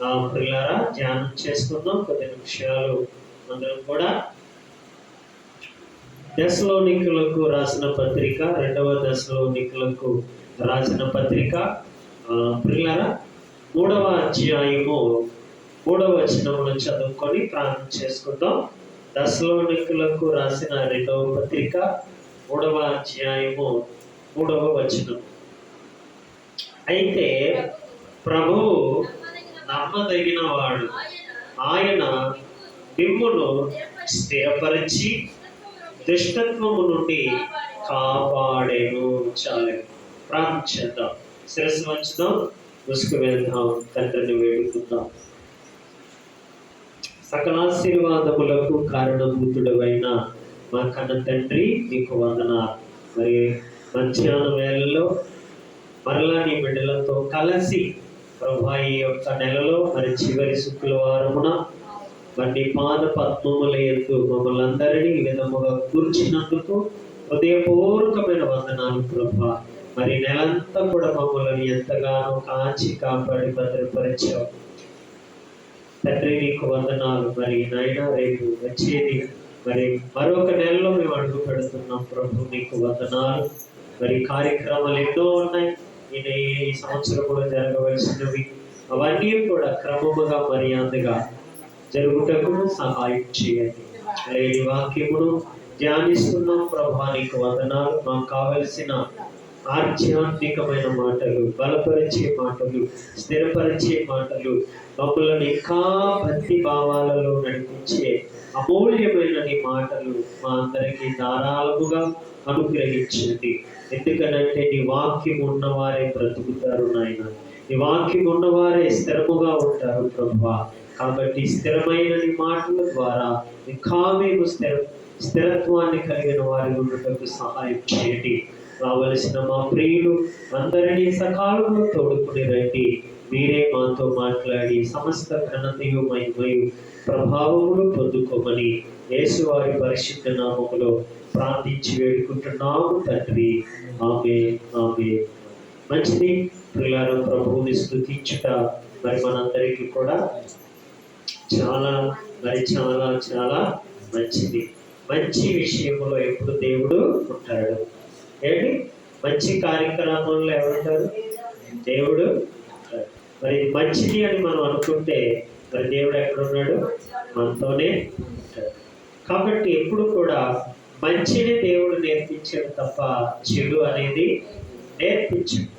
పిల్లారా ధ్యానం చేసుకుందాం కొద్ది నిమిషాలు అందరం కూడా. దశలోనికులకు రాసిన పత్రిక, 2వ దశలోనికులకు రాసిన పత్రిక పిల్లారా 3వ అధ్యాయము 3వ వచనమును చదువుకొని ప్రార్థన చేసుకుందాం. దశలోనికులకు రాసిన 2వ పత్రిక 3వ అధ్యాయము 3వ వచనం. అయితే ప్రభువు నమ్మదగిన వాడు, ఆయన మిమ్మును స్థిరపరిచి దుష్టత్వము నుండి కాపాడేను. చాలు ప్రార్థించేద్దాం, శిరస్సు వంచుదాం, ముసుగు వెళ్దాం, తండ్రిని వేడుకుందాం. సకలాశీర్వాదములకు కారణభూతుడవైన మా కన్న తండ్రి, నీకు వందనాలు. మరి మధ్యాహ్నం వేళలో మరలా నీ బిడ్డలతో కలిసి ప్రభా ఈ యొక్క నెలలో మరి చివరి శుక్రవారమున మరి పాద పద్మముల యందు మమ్మల్ని అందరినీ ఈ విధముగా కూర్చున్నందుకు హృదయపూర్వకమైన వందనాలు ప్రభా. మరి నెలంతా కూడా మమ్మల్ని ఎంతగానో కాచి కాపాడి భద్రపరిచావు తండ్రి, నీకు వందనాలు. మరి నాయన రేపు వచ్చేది మరి మరొక నెలలో మేము అడుగు పెడుతున్నాం ప్రభు, నీకు వందనాలు. మరి కార్యక్రమాలు ఎన్నో ఉన్నాయి ఈ సంవత్సరం కూడా జరగవలసినవి, అవన్నీ కూడా క్రమముగా మర్యాదగా జరుగుటకు సహాయం చేయండి. ఈ వాక్యమును ధ్యానిస్తున్నాం ప్రభా, నీకు వందనాలు. మాకు కావలసిన ఆధ్యాత్మికమైన మాటలు, బలపరిచే మాటలు, స్థిరపరిచే మాటలు, మమ్మల్ని ఇంకా భక్తి భావాలలో నడిపించే అమూల్యమైన నీ మాటలు మా అందరికీ ధారాళముగా అనుగ్రహించండి. ఎందుకనంటే నీ వాక్యం ఉన్నవారే బ్రతుకుతారు నాయన, నీ వాక్యం ఉన్నవారే స్థిరముగా ఉంటారు ప్రభా. కాబట్టి స్థిరమైన నీ మాటల ద్వారా ఇంకా మేము స్థిరత్వాన్ని కలిగిన వారి ఉండటకు సహాయం చేయండి. రావలసిన మా ప్రియులు అందరినీ సకాలంలో తోడుకుని రండి. మీరే మాతో మాట్లాడి సమస్త ఘనతయు మహిమయు ప్రభావములు పొందుకోమని యేసు వారి పరిశుద్ధ నామములో ప్రార్థించి వేడుకుంటున్నాము తండ్రి. ఆమేన్, ఆమేన్. మంచిది పిల్లలు, ప్రభువుని స్తుతించుట మరి మనందరికీ కూడా చాలా చాలా చాలా మంచిది. మంచి విషయంలో ఎప్పుడు దేవుడు ఉంటాడు. ఏంటి మంచి కార్యక్రమంలో ఎవరుంటారు? దేవుడు. మరి మంచిది అని మనం అనుకుంటే మరి దేవుడు ఎక్కడున్నాడు? మనతోనే ఉంటాడు. కాబట్టి ఎప్పుడు కూడా మంచిని దేవుడు నేర్పించాడు తప్ప చెడు అనేది నేర్పించాడు.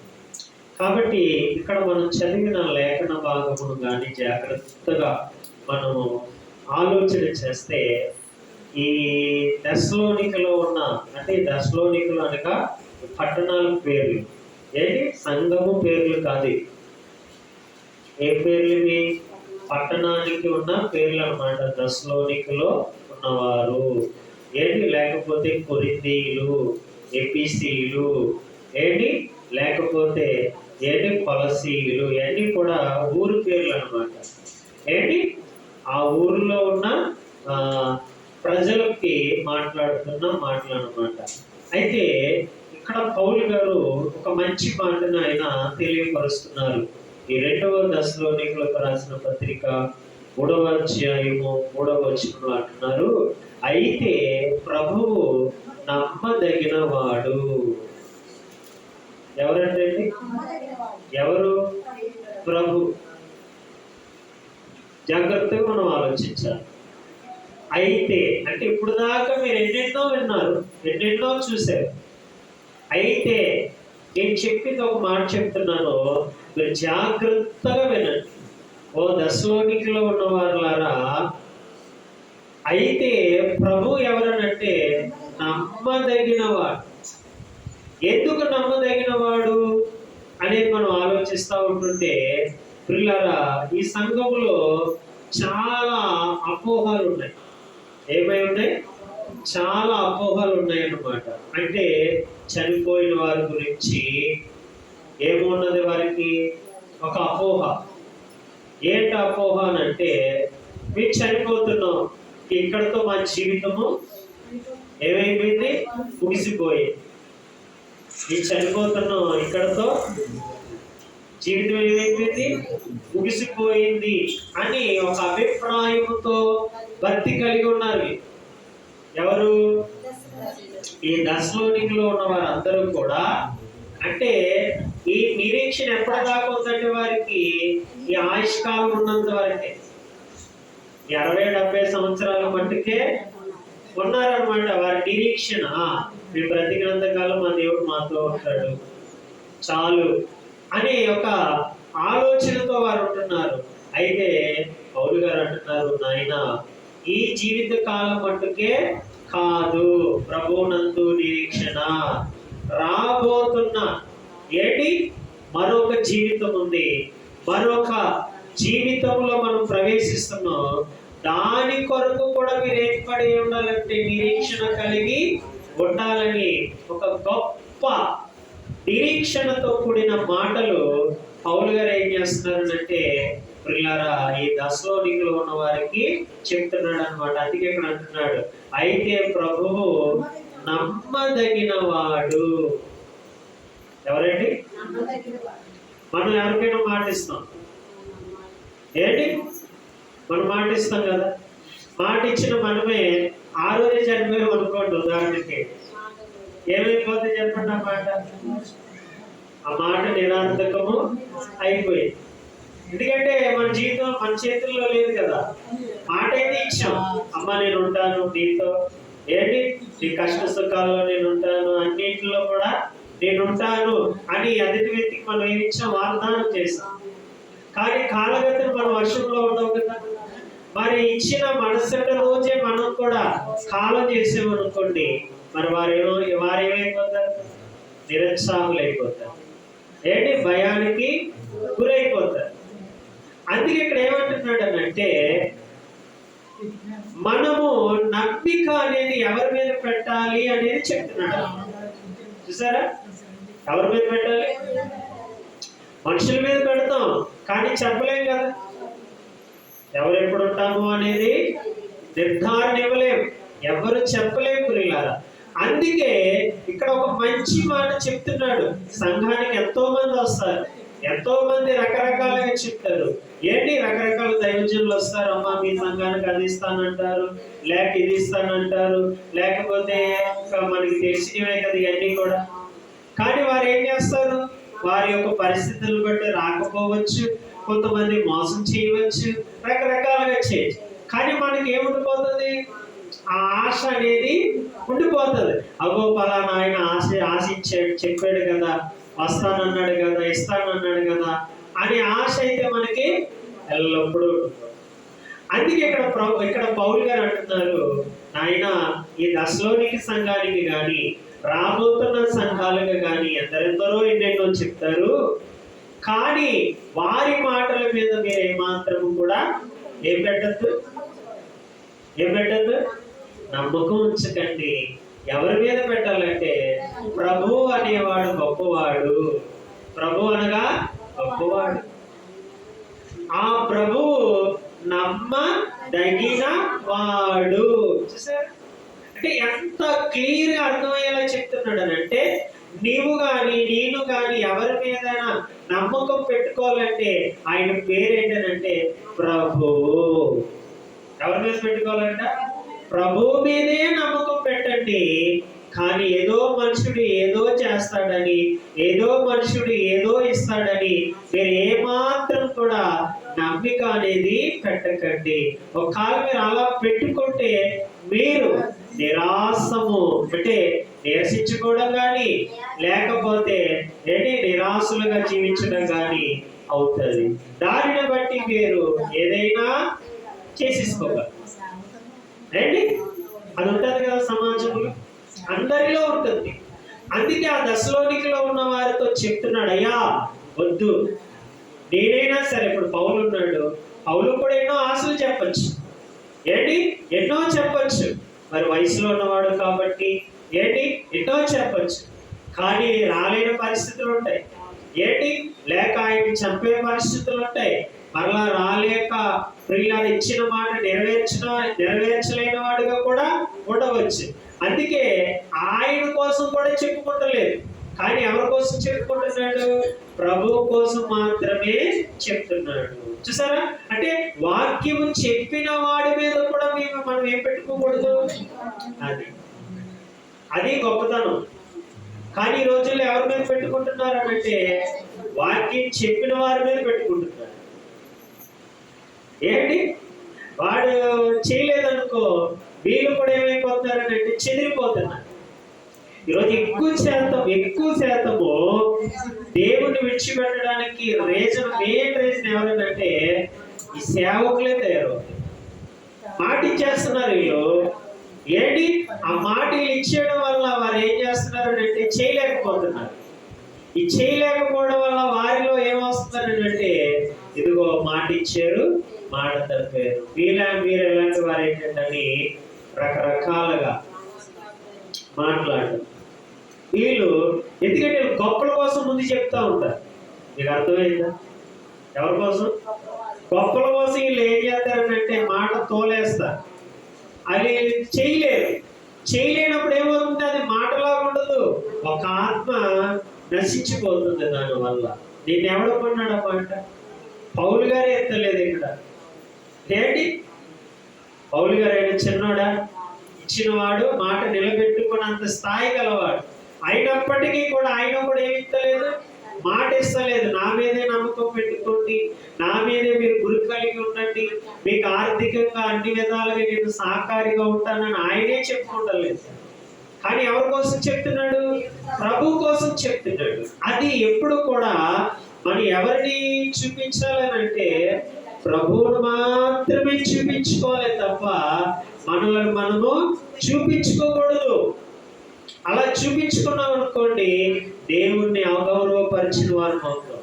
కాబట్టి ఇక్కడ మనం చదివిన లేఖన భాగమును కానీ జాగ్రత్తగా మనము ఆలోచన చేస్తే ఈ దశలోనికలో ఉన్న, అంటే దశలోనికలు అనగా పట్టణాల పేర్లు, ఏంటి సంఘము పేర్లు కాదు. ఏ పేర్లు ఇవి? పట్టణానికి ఉన్న పేర్లు అన్నమాట. దశలోనికలో ఉన్నవారు ఏంటి, లేకపోతే కొరింథీయులు, ఎఫెసీయులు ఏంటి, లేకపోతే ఏంటి కొలసీయులు, ఇవన్నీ కూడా ఊరు పేర్లు అన్నమాట. ఏంటి ఆ ఊరిలో ఉన్న ప్రజలకి మాట్లాడుతున్న మాటలు అన్నమాట. అయితే ఇక్కడ పౌలు గారు ఒక మంచి మాటను ఆయన తెలియపరుస్తున్నారు. ఈ 2వ దశలోనికులకు రాసిన పత్రిక 3వ అధ్యాయము 3వ వచనంలో అంటున్నారు, అయితే ప్రభువు నమ్మదగిన వాడు. ఎవరంటే ఎవరు? ప్రభు. జాగ్రత్తగా మనం ఆలోచించాలి. అయితే అంటే ఇప్పుడు దాకా మీరు ఎన్నెన్నో విన్నారు, ఎన్నెన్నో చూశారు. అయితే నేను చెప్పింది ఒక మాట చెప్తున్నాను, మీరు జాగ్రత్తగా వినండి. ఓ దశలోనికలో ఉన్న వారులారా, అయితే ప్రభు ఎవరనంటే నమ్మదగిన వాడు. ఎందుకు నమ్మదగిన వాడు అనేది మనం ఆలోచిస్తూ ఉంటుంటే పిల్లరా, ఈ సంఘంలో చాలా అపోహలు ఉన్నాయి. ఏమై ఉన్నాయి? చాలా అపోహలు ఉన్నాయి అన్నమాట. అంటే చనిపోయిన వారి గురించి ఏమున్నది? వారికి ఒక అపోహ. ఏంటి అపోహ అనంటే, మేము చనిపోతున్నాం, ఇక్కడతో మా జీవితము ఏమైపోయింది? ముగిసిపోయింది. మేము చనిపోతున్నాం, ఇక్కడతో జీవితం ఏమైపోయింది, ముగిసిపోయింది అని ఒక అభిప్రాయముతో భక్తి కలిగి ఉన్నారు. ఎవరు? ఈ దశలోనిలో ఉన్న వారందరూ కూడా. అంటే ఈ నిరీక్షణ ఎప్పటిదాకా ఉందంటే వారికి ఈ ఆయుష్కాలం ఉన్నంత వరకే, 60-70 సంవత్సరాల మట్టుకే ఉన్నారనమాట వారి నిరీక్షణ. మేము బ్రతికినంత కాలం మా దేవుడు మాతో ఉంటాడు చాలు అనే ఒక ఆలోచనతో వారు ఉంటున్నారు. అయితే పౌలు గారు అంటున్నారు, నాయన ఈ జీవిత కాలం మట్టుకే కాదు, ప్రభువునందు నిరీక్షణ, రాబోతున్న ఏంటి మరొక జీవితం ఉంది, మరొక జీవితంలో మనం ప్రవేశిస్తున్నాం. దాని కొరకు కూడా మీరు ఏర్పడి ఉండాలంటే నిరీక్షణ కలిగి ఉండాలని ఒక గొప్ప నిరీక్షణతో కూడిన మాటలు పౌలు గారు ఏం చేస్తున్నారంటే ప్రియులారా ఈ దశలోనిలో ఉన్న వారికి చెప్తున్నాడు అనమాట. అందుకే ఇక్కడ అంటున్నాడు, అయితే ప్రభువు నమ్మదగిన వాడు. ఎవరండి? మనం ఎవరికైనా మాటిస్తాం ఏంటి, మనం మాటిస్తాం కదా. మాట ఇచ్చిన మనమే ఆ రోజే చనిపోయాం అనుకోండి, ఉదాహరణకి ఏమైపోతే చెప్పండి, ఆ మాట నిరార్థకము అయిపోయింది. ఎందుకంటే మన జీవితం మన చేతుల్లో లేదు కదా. మాట అయితే ఇచ్చాం, అమ్మ నేను ఉంటాను నీతో, ఏంటి నీ కష్ట సుఖాల్లో నేను ఉంటాను, అన్నింటిలో కూడా నేను ఉంటాను అని ఎదుటి వ్యక్తికి మనం ఏమి ఇచ్చాం, వాగ్దానం చేశాం. కానీ కాలగతిని మన వర్షంలో ఉండవు కదా. మరి ఇచ్చిన మరుసటి రోజే మనం కూడా కాలం చేసామనుకోండి, మరి వారేమైపోతారు, నిరుత్సాహులు అయిపోతారు, ఏంటి భయానికి గురైపోతారు. అందుకే ఇక్కడ ఏమంటున్నాడు అనంటే మనము నమ్మిక అనేది ఎవరి మీద పెట్టాలి అనేది చెప్తున్నాడు. చూసారా, ఎవరి మీద పెట్టాలి? మనుషుల మీద పెడతాం కానీ చెప్పలేం కదా, ఎవరు ఎప్పుడు ఉంటాము అనేది నిర్ధారణ ఇవ్వలేం, ఎవరు చెప్పలేం ప్రియులారా. అందుకే ఇక్కడ ఒక మంచి మాట చెప్తున్నాడు. సంఘానికి ఎంతో మంది వస్తారు, ఎంతో మంది రకరకాలుగా చెప్తారు. ఏంటి రకరకాల దైవజనులు వస్తారు, అమ్మా మీ సంఘానికి అది ఇస్తానంటారు, లేక ఇది ఇస్తానంటారు, లేకపోతే మనకి తెలిసినవే కదా ఇవన్నీ కూడా. కానీ వారు ఏం చేస్తారు, వారి యొక్క పరిస్థితులను బట్టి రాకపోవచ్చు, కొంతమంది మోసం చేయవచ్చు, రకరకాలుగా చేయొచ్చు. కానీ మనకి ఏముండిపోతుంది, ఆ ఆశ అనేది ఉండిపోతుంది. అగో పలానా ఆయన ఆశించాడు, చెప్పాడు కదా, వస్తానన్నాడు కదా, ఇస్తానన్నాడు కదా అనే ఆశ అయితే మనకి ఎల్లప్పుడూ. అందుకే ఇక్కడ పౌలు గారు అంటున్నారు, నాయన ఈ దశలోనికి సంఘానికి కానీ రాబోతున్న సంఘాలకు కానీ ఎందరెందరో ఎన్నెన్నో చెప్తారు, కానీ వారి మాటల మీద మీరు ఏమాత్రము కూడా ఏం పెట్టద్దు, నమ్మకం ఉంచకండి. ఎవరి మీద పెట్టాలంటే ప్రభు అనేవాడు గొప్పవాడు, ప్రభు అనగా గొప్పవాడు. ఆ ప్రభువు నమ్మదగిన వాడు. చూసారా, అంటే ఎంత క్లియర్ గా అర్థమయ్యేలా చెప్తున్నాడు అంటే నీవు గాని నేను గాని ఎవరి మీద నమ్మకం పెట్టుకోవాలంటే ఆయన పేరేంటనంటే ప్రభువు. ఎవరి మీద పెట్టుకోవాలంట? ప్రభు మీదే నమ్మకం పెట్టండి. కానీ ఏదో మనుషుడు ఏదో చేస్తాడని, ఏదో మనుషుడు ఏదో ఇస్తాడని మీరు ఏమాత్రం కూడా నమ్మిక అనేది పెట్టకండి. ఒకవేళ మీరు అలా పెట్టుకుంటే మీరు నిరాశము అంటే నిరసించుకోవడం కానీ లేకపోతే నిరాశలుగా జీవించడం కానీ అవుతుంది. దానిని బట్టి మీరు ఏదైనా చేసేసుకోగలరు. రండి, అది ఉంటుంది కదా సమాజంలో, అందరిలో ఉంటుంది. అందుకే ఆ దశలోనికిలో ఉన్న వారితో చెప్తున్నాడు, అయ్యా వద్దు. నేనైనా సరే, ఇప్పుడు పౌలు ఉన్నాడు, పౌలు కూడా ఎన్నో ఆశలు చెప్పచ్చు, ఎన్నో చెప్పచ్చు. మరి వయసులో ఉన్నవాడు కాబట్టి ఎన్నో చెప్పచ్చు. కానీ రాలేని పరిస్థితులు ఉంటాయి, లేక ఆయన చంపే పరిస్థితులు ఉంటాయి. మరలా రాలేక ప్రియులారు ఇచ్చిన మాట నెరవేర్చలేని వాడుగా కూడా ఉండవచ్చు. అందుకే ఆయన కోసం కూడా చెప్పుకుంటలేదు, కానీ ఎవరి కోసం చెప్పుకుంటున్నాడు? ప్రభువు కోసం మాత్రమే చెప్తున్నాడు. చూసారా? అంటే వాక్యము చెప్పిన వాడి మీద కూడా మనం ఏం పెట్టుకోకూడదు. అది గొప్పతనం. కానీ ఈ రోజుల్లో ఎవరి మీద పెట్టుకుంటున్నారు అంటే వాక్యం చెప్పిన వారి మీద పెట్టుకుంటున్నారు. ఏంటి వాడు చేయలేదనుకో, వీళ్ళు కూడా ఏమైపోతున్నారంటే చెదిరిపోతున్నారు. ఈరోజు ఎక్కువ శాతము దేవుణ్ణి విడిచిపెట్టడానికి మెయిన్ రీజన్ ఎవరంటే ఈ సేవకులే తయారవుతారు. మాట ఇచ్చేస్తున్నారు వీళ్ళు. ఏంటి ఆ మాట ఇచ్చేయడం వల్ల వారు ఏం చేస్తున్నారు అంటే చేయలేకపోతున్నారు. ఈ చేయలేకపోవడం వల్ల వారిలో ఏమొస్తున్నారంటే ఇదిగో మాట ఇచ్చారు, మాట తప్పారు, మీరు ఎలాంటి వారు ఏంటంటే రకరకాలుగా మాట్లాడటం. వీళ్ళు ఎందుకంటే గొప్పల కోసం ముందు చెప్తా ఉంటారు. మీకు అర్థమైందా? ఎవరి కోసం? గొప్పల కోసం వీళ్ళు ఏం చేస్తారంటే మాట తోలేస్తారు. అది చేయలేనప్పుడు ఏమవుతుంది? అది మాటలా ఉండదు, ఒక ఆత్మ నశించిపోతుంది దానివల్ల. దీన్ని ఎవడు కొన్నాడు మాట? పౌలు గారే ఎత్తలేదు ఇక్కడ. ఏంటి పౌలు గారు ఆయన చిన్నోడా? ఇచ్చినవాడు, మాట నిలబెట్టుకున్నంత స్థాయి గలవాడు. అయినప్పటికీ కూడా ఆయన కూడా ఏమి ఇస్తలేదు, మాట ఇస్తలేదు. నా మీదే నమ్మకం పెట్టుకోండి, నా మీదే మీరు గురి కలిగి ఉండండి, మీకు ఆర్థికంగా అన్ని విధాలుగా నేను సహకారిగా ఉంటానని ఆయనే చెప్పుకోవట్లేదు. కానీ ఎవరి కోసం చెప్తున్నాడు? ప్రభు కోసం చెప్తున్నాడు. అది ఎప్పుడు కూడా మనం ఎవరిని చూపించాలనంటే ప్రభువును మాత్రమే చూపించుకోవాలి తప్ప మనల్ని మనము చూపించుకోకూడదు. అలా చూపించుకున్నాం అనుకోండి, దేవుణ్ణి అగౌరవపరిచిన వారు అవుతాం.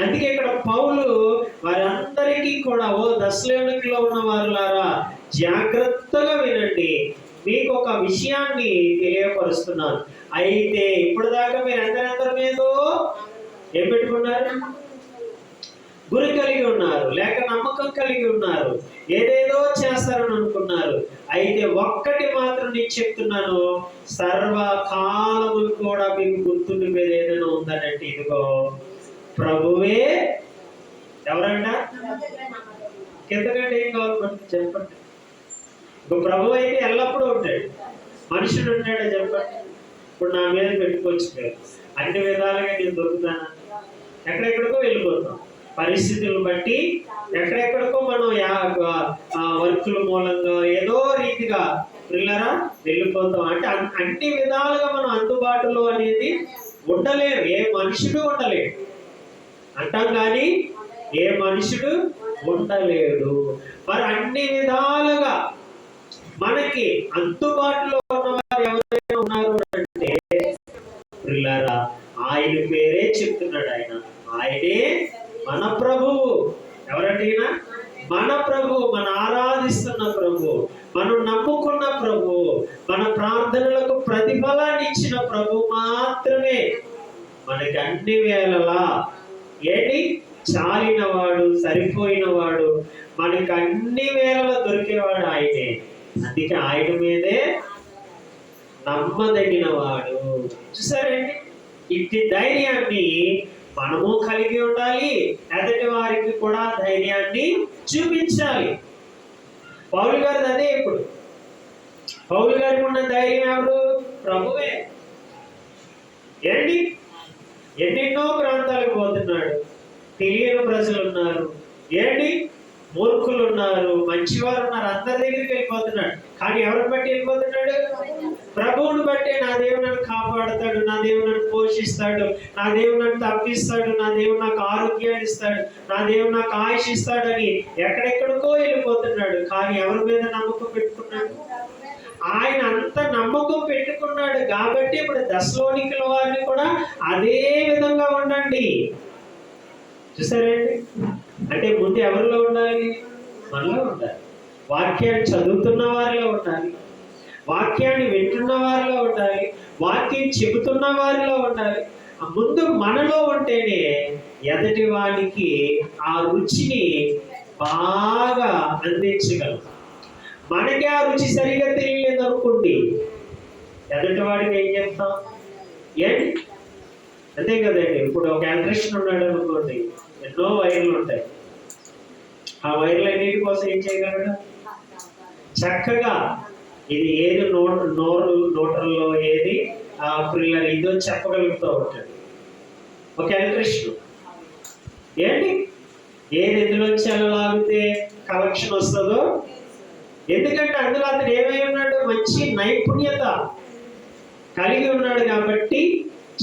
అందుకే ఇక్కడ పౌలు వారందరికీ కూడా, ఓ దశలోనికిలో ఉన్న వారులారా జాగ్రత్తగా వినండి, మీకు ఒక విషయాన్ని తెలియపరుస్తున్నాను. అయితే ఇప్పుడు దాకా మీరు అందరి మీదో ఏం పెట్టుకున్నారు? గురి కలిగి ఉన్నారు, లేక నమ్మకం కలిగి ఉన్నారు, ఏదేదో చేస్తారని అనుకున్నారు. అయితే ఒక్కటి మాత్రం నేను చెప్తున్నాను, సర్వకాలములు కూడా మీకు గుర్తుండిపోయేది ఏదైనా ఉందనంటే ఇదిగో ప్రభువే. ఎవరంట? ఎంతకంటే ఏం కావాలి మనకి చెప్పండి. ప్రభు అయితే ఎల్లప్పుడూ ఉంటాడు, మనుషుడు ఉంటాడా చెప్పండి? ఇప్పుడు నా మీద పెట్టుకోవచ్చు, అన్ని విధాలుగా నేను దొరుకుతాను, ఎక్కడెక్కడికో వెళ్ళిపోతాం, పరిస్థితులను బట్టి ఎక్కడెక్కడికో మనం వర్కుల మూలంగా ఏదో రీతిగా పిల్లరా వెళ్ళిపోతాం. అంటే అన్ని విధాలుగా మనం అందుబాటులో అనేది ఉండలేరు, ఏ మనుషుడు ఉండలేడు అంటాం, కానీ ఏ మనుషుడు ఉండలేడు. మరి అన్ని విధాలుగా మనకి అందుబాటులో ఉన్నవారు ఎవరైనా ఉన్నారు అంటే పిల్లరా ఆయన పేరే చెప్తున్నాడు. ఆయనే మన ప్రభువు. ఎవరంటే మన ప్రభు, మన ఆరాధిస్తున్న ప్రభు, మనం నమ్ముకున్న ప్రభు, మన ప్రార్థనలకు ప్రతిఫలాన్ని ఇచ్చిన ప్రభు మాత్రమే మనకి అన్ని వేళలా ఏంటి చాలినవాడు, సరిపోయినవాడు, మనకి అన్ని వేళలా దొరికేవాడు ఆయనే. అందుకే ఆయన మీదే నమ్మదగిన వాడు. చూసారండి, ఇట్టి ధైర్యాన్ని మనము కలిగి ఉండాలి, ఎదుటి వారికి కూడా ధైర్యాన్ని చూపించాలి. పౌలు గారిది అదే. ఇప్పుడు పౌలు గారికి ఉన్న ధైర్యం ఎవరు? ప్రభువే. ఏంటి ఎన్నెన్నో ప్రాంతాలకు పోతున్నాడు, తెలియని ప్రజలు ఉన్నారు, ఏంటి మూర్ఖులు ఉన్నారు, మంచివారు ఉన్నారు, అందరి దగ్గరికి వెళ్ళిపోతున్నాడు. కానీ ఎవరిని బట్టి వెళ్ళిపోతున్నాడు? ప్రభువుని బట్టే. నా దేవుడు నన్ను కాపాడుతాడు, నా దేవుడు నన్ను పోషిస్తాడు, నా దేవుడు నన్ను తప్పిస్తాడు, నా దేవుడు నాకు ఆరోగ్యాన్ని ఇస్తాడు, నా దేవుడు నాకు ఆయుష్ ఇస్తాడని ఎక్కడెక్కడికో వెళ్ళిపోతున్నాడు. కానీ ఎవరి మీద నమ్మకం పెట్టుకున్నాడు? ఆయన అంత నమ్మకం పెట్టుకున్నాడు కాబట్టి ఇప్పుడు దశలోనికల వారిని కూడా అదే విధంగా ఉండండి. చూసారండి, అంటే ముందు ఎవరిలో ఉండాలి? మనలో ఉండాలి. వాక్యాన్ని చదువుతున్న వారిలో ఉండాలి, వాక్యాన్ని వింటున్న వారిలో ఉండాలి, వాక్యం చెబుతున్న వారిలో ఉండాలి. ముందు మనలో ఉంటేనే ఎదటి వాడికి ఆ రుచిని బాగా అందించగలం. మనకి ఆ రుచి సరిగా తెలియలేదు అనుకోండి, ఎదటి వాడికి ఏం చెప్తాం? ఏంటి అంతే కదండి. ఇప్పుడు ఒక ఎలక్ట్రీషియన్ ఉన్నాడు అనుకోండి, ఎన్నో వైర్లు ఉంటాయి. ఆ వైర్లు అన్నిటి కోసం ఏం చేయగలడు? చక్కగా ఇది ఏది నోటర్లో ఏది ప్రిల్లర్ ఇదో చెప్పగలుగుతూ ఉంటాడు ఒక ఎలక్ట్రీషియన్. ఏంటి ఏది ఎందులోంచి ఎలా లాగితే కలెక్షన్ వస్తుందో, ఎందుకంటే అందులో అతను ఏమై ఉన్నాడు? మంచి నైపుణ్యత కలిగి ఉన్నాడు కాబట్టి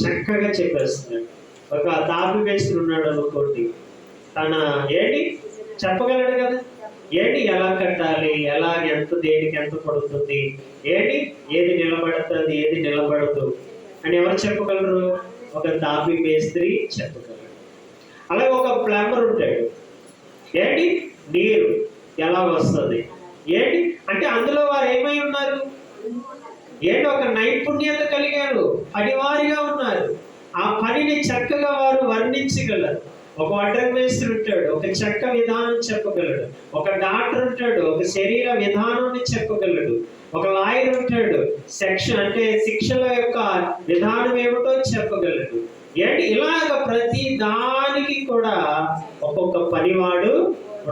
చక్కగా చెప్పేస్తున్నాడు. ఒక తాపి మేస్త్రి ఉన్నాడు అనుకోండి, తన ఏంటి చెప్పగలడు కదా, ఏంటి ఎలా కట్టాలి, ఎలా ఎంత దేనికి ఎంత పడుతుంది, ఏంటి ఏది నిలబడుతుంది ఏది నిలబడదు అని ఎవరు చెప్పగలరు? ఒక తాపి మేస్త్రి చెప్పగలరు. అలాగే ఒక ప్లంబర్ ఉంటాడు, ఏంటి నీరు ఎలా వస్తుంది, ఏంటి అంటే అందులో వారు ఏమై ఉన్నారు? ఏంటి ఒక నైపుణ్యత కలిగారు, పనివారిగా ఉన్నారు. ఆ పనిని చక్కగా వారు వర్ణించగలరు. ఒక వడ్రంగి మేస్త్రి ఉంటాడు, ఒక చెక్క విధానం చెప్పగలడు. ఒక డాక్టర్ ఉంటాడు, ఒక శరీర విధానాన్ని చెప్పగలడు. ఒక లాయర్ ఉంటాడు, సెక్షన్ అంటే శిక్షల యొక్క విధానం ఏమిటో చెప్పగలడు. ఏంటి ఇలాగ ప్రతి దానికి కూడా ఒక్కొక్క పనివాడు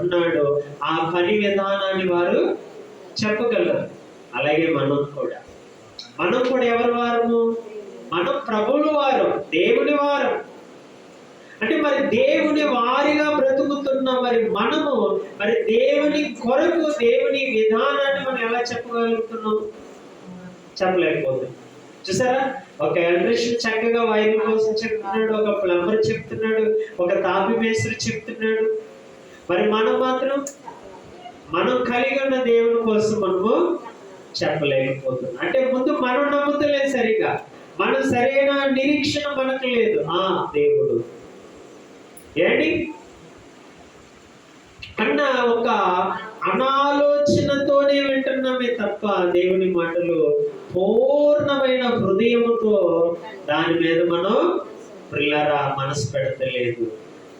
ఉన్నాడు. ఆ పని విధానాన్ని వారు చెప్పగలరు. అలాగే మనం కూడా ఎవరి వారము? మనం ప్రభువుల వారం, దేవుని వారం. అంటే మరి దేవుని వారిగా బ్రతుకుతున్న మరి మనము మరి దేవుని కొరకు దేవుని విధానాన్ని మనం ఎలా చెప్పగలుగుతున్నాం? చెప్పలేకపోతున్నాం. చూసారా, ఒక ఎలక్ట్రీషియన్ చక్కగా వైర్ల కోసం చెప్తున్నాడు, ఒక ప్లంబర్ చెప్తున్నాడు, ఒక తాపి మేస్త్రి చెప్తున్నాడు. మరి మనం మాత్రం మనం కలిగి ఉన్న దేవుని కోసం మనము చెప్పలేకపోతున్నాం. అంటే ముందు మనం నమ్ముతలేదు సరిగా, మనం సరైన నిరీక్షణ మనకు లేదు. దేవుడు ఏంటి అన్న ఒక అనాలోచనతోనే వింటున్నామే తప్ప దేవుని మాటలు పూర్ణమైన హృదయముతో దాని మీద మనం ప్రిల్లరా మనసు పెడతలేదు,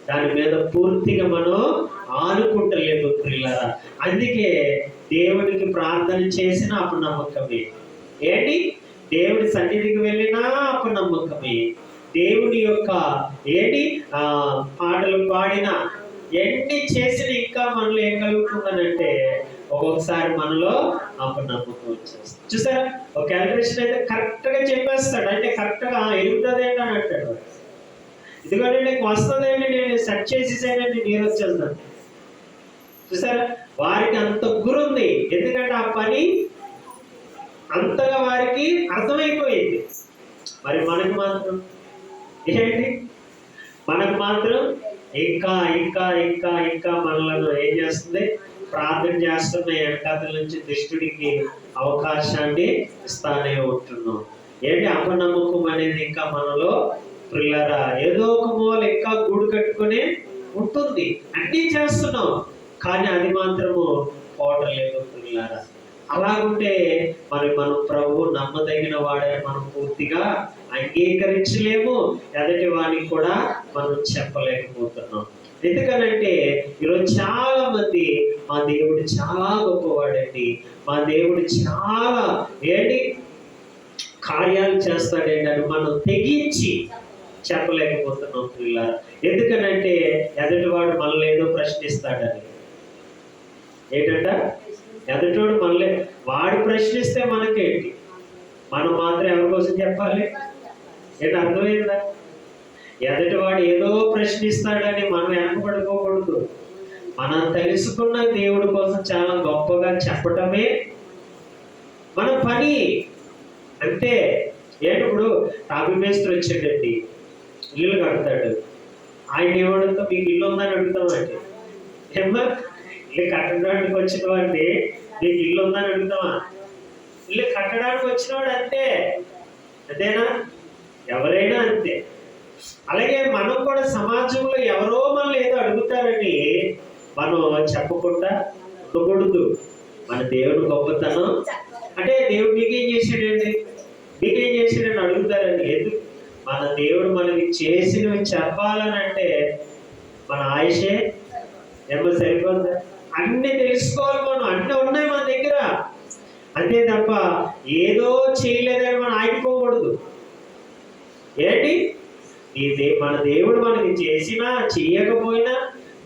దాని మీద పూర్తిగా మనం ఆనుకుంటలేదు ప్రిల్లరా. అందుకే దేవుడికి ప్రార్థన చేసిన అపనమ్మకమే, ఏంటి దేవుడి సన్నిధికి వెళ్ళినా అపనమ్మకమే, దేవుడి యొక్క ఏంటి పాటలు పాడిన ఎన్ని చేసిన ఇంకా మనలో ఏం కలుగుతుందనంటే ఒక్కొక్కసారి మనలో అపనమ్మకం వచ్చేస్తుంది. చూసారా, ఒక ఎలక్ట్రీషియన్ అయితే కరెక్ట్ గా చెప్పేస్తాడు, అంటే కరెక్ట్ గా ఎరుగుతుంది ఏంటి అని అంటాడు. ఇదిగోండి నీకు వస్తుందండి, నేను సెట్ చేసేసానండి, నీరు వచ్చేస్తాను. చూసారా, వారికి అంత గురుంది, ఎందుకంటే ఆ పని అంతగా వారికి అర్థమైపోయింది. మరి మనకు మాత్రం ఏంటి? మనకు మాత్రం ఇంకా ఇంకా ఇంకా ఇంకా మనలను ఏం చేస్తుంది? ప్రార్థన చేస్తున్న వెనకాతల నుంచి దుష్టుడికి అవకాశాన్ని ఇస్తానే ఉంటున్నాం. ఏంటి అపనమ్మకం అనేది ఇంకా మనలో ప్రిల్లరా ఏదో ఒక మూల ఇంకా గూడు కట్టుకుని ఉంటుంది. అన్నీ చేస్తున్నాం కానీ అది మాత్రము పోవట్లేదు ప్రిల్లరా. అలాగుంటే మరి మనం ప్రభు నమ్మదగిన వాడని మనం పూర్తిగా అంగీకరించలేము, ఎదటి వాడికి కూడా మనం చెప్పలేకపోతున్నాం. ఎందుకనంటే ఈరోజు చాలా మంది మా దేవుడు చాలా గొప్పవాడండి, మా దేవుడు చాలా ఏంటి కార్యాలు చేస్తాడండి అని మనం తెగించి చెప్పలేకపోతున్నాం పిల్లలు. ఎందుకనంటే ఎదుటివాడు మనల్ని ఏదో ప్రశ్నిస్తాడని. ఏంటంట? ఎదుటివాడు మనలే వాడు ప్రశ్నిస్తే మనకేంటి, మనం మాత్రం ఎవరి కోసం చెప్పాలి? ఏంటి అర్థమైందా? ఎదుటివాడు ఏదో ప్రశ్నిస్తాడని మనం వెనకబడుకోకూడదు. మనం తెలుసుకున్న దేవుడి కోసం చాలా గొప్పగా చెప్పటమే మన పని. అంటే ఏంటి, ఇప్పుడు తాపి మేస్త్రి వచ్చాడండి, ఇల్లు కడతాడు. ఆయన ఏమడుగుతా, మీకు ఇల్లు ఉందని అడుగుతామండి. ఏమన్నా ఇల్లు కట్టడానికి వచ్చిన వాడిని నీకు ఇల్లు ఉందని అడుగుతామా? ఇల్లు కట్టడానికి వచ్చినవాడు అంతే, అంతేనా? ఎవరైనా అంతే. అలాగే మనం కూడా సమాజంలో ఎవరో మనల్ని ఏదో అడుగుతారని మనం చెప్పకుండా ఉండకూడదు. మన దేవుడు గొప్పతనం అంటే దేవుడు మీకేం చేశాడండి, మీకేం చేశాడని అడుగుతారండి. ఎందుకు? మన దేవుడు మనకి చేసినవి చెప్పాలని అంటే మన ఆయుషే ఏమో సరిపోద్దా? అన్ని తెలుసుకోవాలి మనం, అన్నీ ఉన్నాయి మన దగ్గర. అంతే తప్ప ఏదో చేయలేదని మనం ఆగిపోకూడదు. ఏంటి మన దేవుడు మనకి చేసినా చేయకపోయినా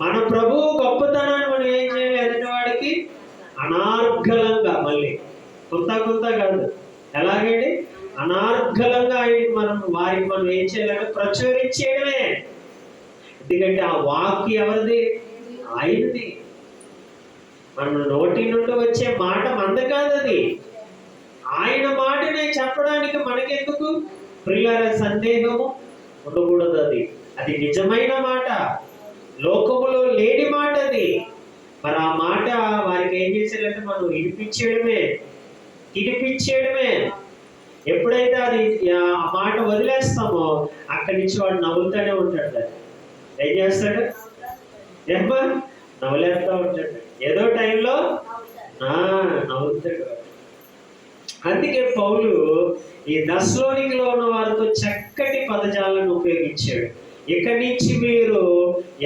మన ప్రభువు గొప్పతనాన్ని మనం ఏం చేయాలి? ఎదుటి వాడికి అనార్గళంగా, మళ్ళీ కొంత కాదు, ఎలాగండి? అనార్గళంగా వారికి మనం ఏం చేయాలంటే ప్రచురించేయడమే. ఎందుకంటే ఆ వాక్కు ఎవరిది? ఆయనది. మన నోటి నుండి వచ్చే మాట మంద కాదు, అది ఆయన మాటనే చెప్పడానికి మనకెందుకు ప్రియులారా సందేహము ఉండకూడదు. అది నిజమైన మాట, లోకములో లేని మాట అది. మరి ఆ మాట వారికి ఏం చేశారంటే మనం తినిపించేయడమే. ఎప్పుడైతే అది ఆ మాట వదిలేస్తామో అక్కడి నుంచి వాడు నవ్వుతూనే ఉంటాడు. ఏం చేస్తాడు? ఏమ్మా నవ్వులేస్తా ఉంటాడు, ఏదో టైంలో నవ్వుతాడు. అందుకే పౌలు ఈ దెస్సలోనికలో ఉన్న వారితో చక్కటి పదజాలను ఉపయోగించాడు. ఇక నుంచి మీరు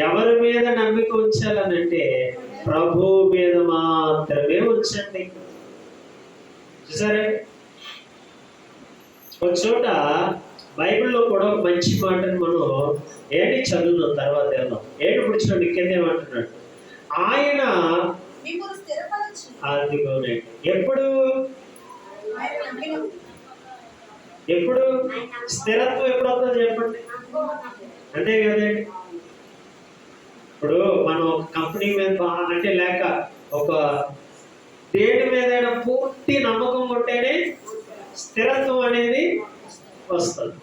ఎవరి మీద నమ్మిక ఉంచాలనంటే ప్రభు మీద మాత్రమే ఉంచండి. చూసారా? ఒక చోట బైబిల్లో కూడా ఒక మంచి మాటను మనం చదువుదాం, తర్వాత వెళ్దాం. ఇప్పుడు చూడండి, కింద ఏమంటున్నాడు? ఆయన ఎప్పుడు స్థిరత్వం ఎప్పుడు అవుతుందో చెప్పండి. అంతే కదండి. ఇప్పుడు మనం ఒక కంపెనీ మీద అంటే లేక ఒక దేని మీద పూర్తి నమ్మకం ఉంటేనే స్థిరత్వం అనేది వస్తుంది.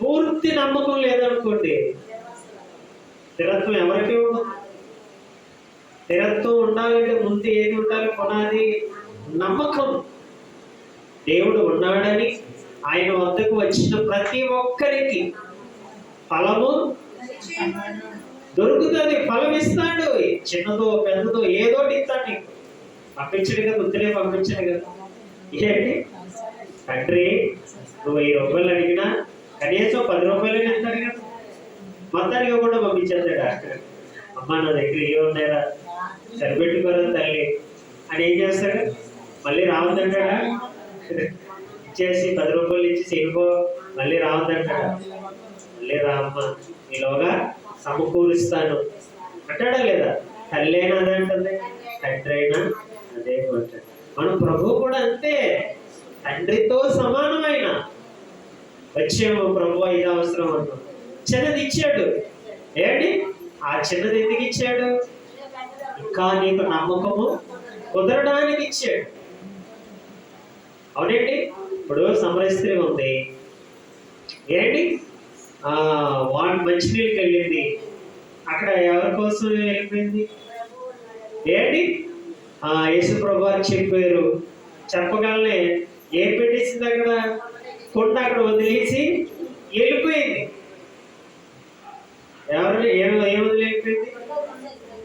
పూర్తి నమ్మకం లేదనుకోండి, స్థిరత్వం ఎవరికి ఉండదు. స్థిరత్వం ఉండాలంటే ముందు ఏది ఉండాలి? పునాది నమ్మకం. దేవుడు ఉన్నాడని, ఆయన వద్దకు వచ్చిన ప్రతి ఒక్కరికి ఫలము దొరుకుతుంది, ఫలం ఇస్తాడు. చిన్నదో పెద్దదో ఏదోటి ఇస్తాడు. పంపించడు కదా, ఉత్తరే పంపించడు కదా. ఏంటి తండ్రి, నువ్వు 1000 రూపాయలు అడిగినా కనీసం 10 రూపాయలు ఇస్తాడు కదా. మొత్తానికి కూడా పంపించేస్తాడు. అమ్మ నా దగ్గర ఏ ఉన్నాయరా, సరిపెట్టుకోరా తల్లి అని ఏం చేస్తాడు? మళ్ళీ రావద్దంటాడా? ఇచ్చేసి 10 రూపాయలు ఇచ్చి వెళ్ళిపో, మళ్ళీ రావద్దంటాడా? మళ్ళీ రామ్మ, ఈలోగా సమకూరుస్తాను అంటాడా లేదా? తల్లి అయినా అదే అంటుంది, తండ్రి అయినా అదే అంటాడు. మన ప్రభు కూడా అంతే, తండ్రితో సమానమైన. వచ్చేమో ప్రభు ఇది అవసరం అంటాం, చిన్నది ఇచ్చాడు. ఆ చిన్నది ఎందుకు ఇచ్చాడు? ఇంకా నీకు నమ్మకము కుదరడానికి ఇచ్చాడు. అవునండి. ఇప్పుడు సమరస్త్రీ ఉంది, వాడు మంచినీళ్ళకి వెళ్ళింది. అక్కడ ఎవరి కోసం వెళ్ళిపోయింది? యేసు ప్రభు వారు చెప్పారు. చెప్పగలనే ఏం పెట్టేసింది అక్కడ? కొండ అక్కడ వదిలేసి వెళ్ళిపోయింది. ఏం వదిలిపోయింది?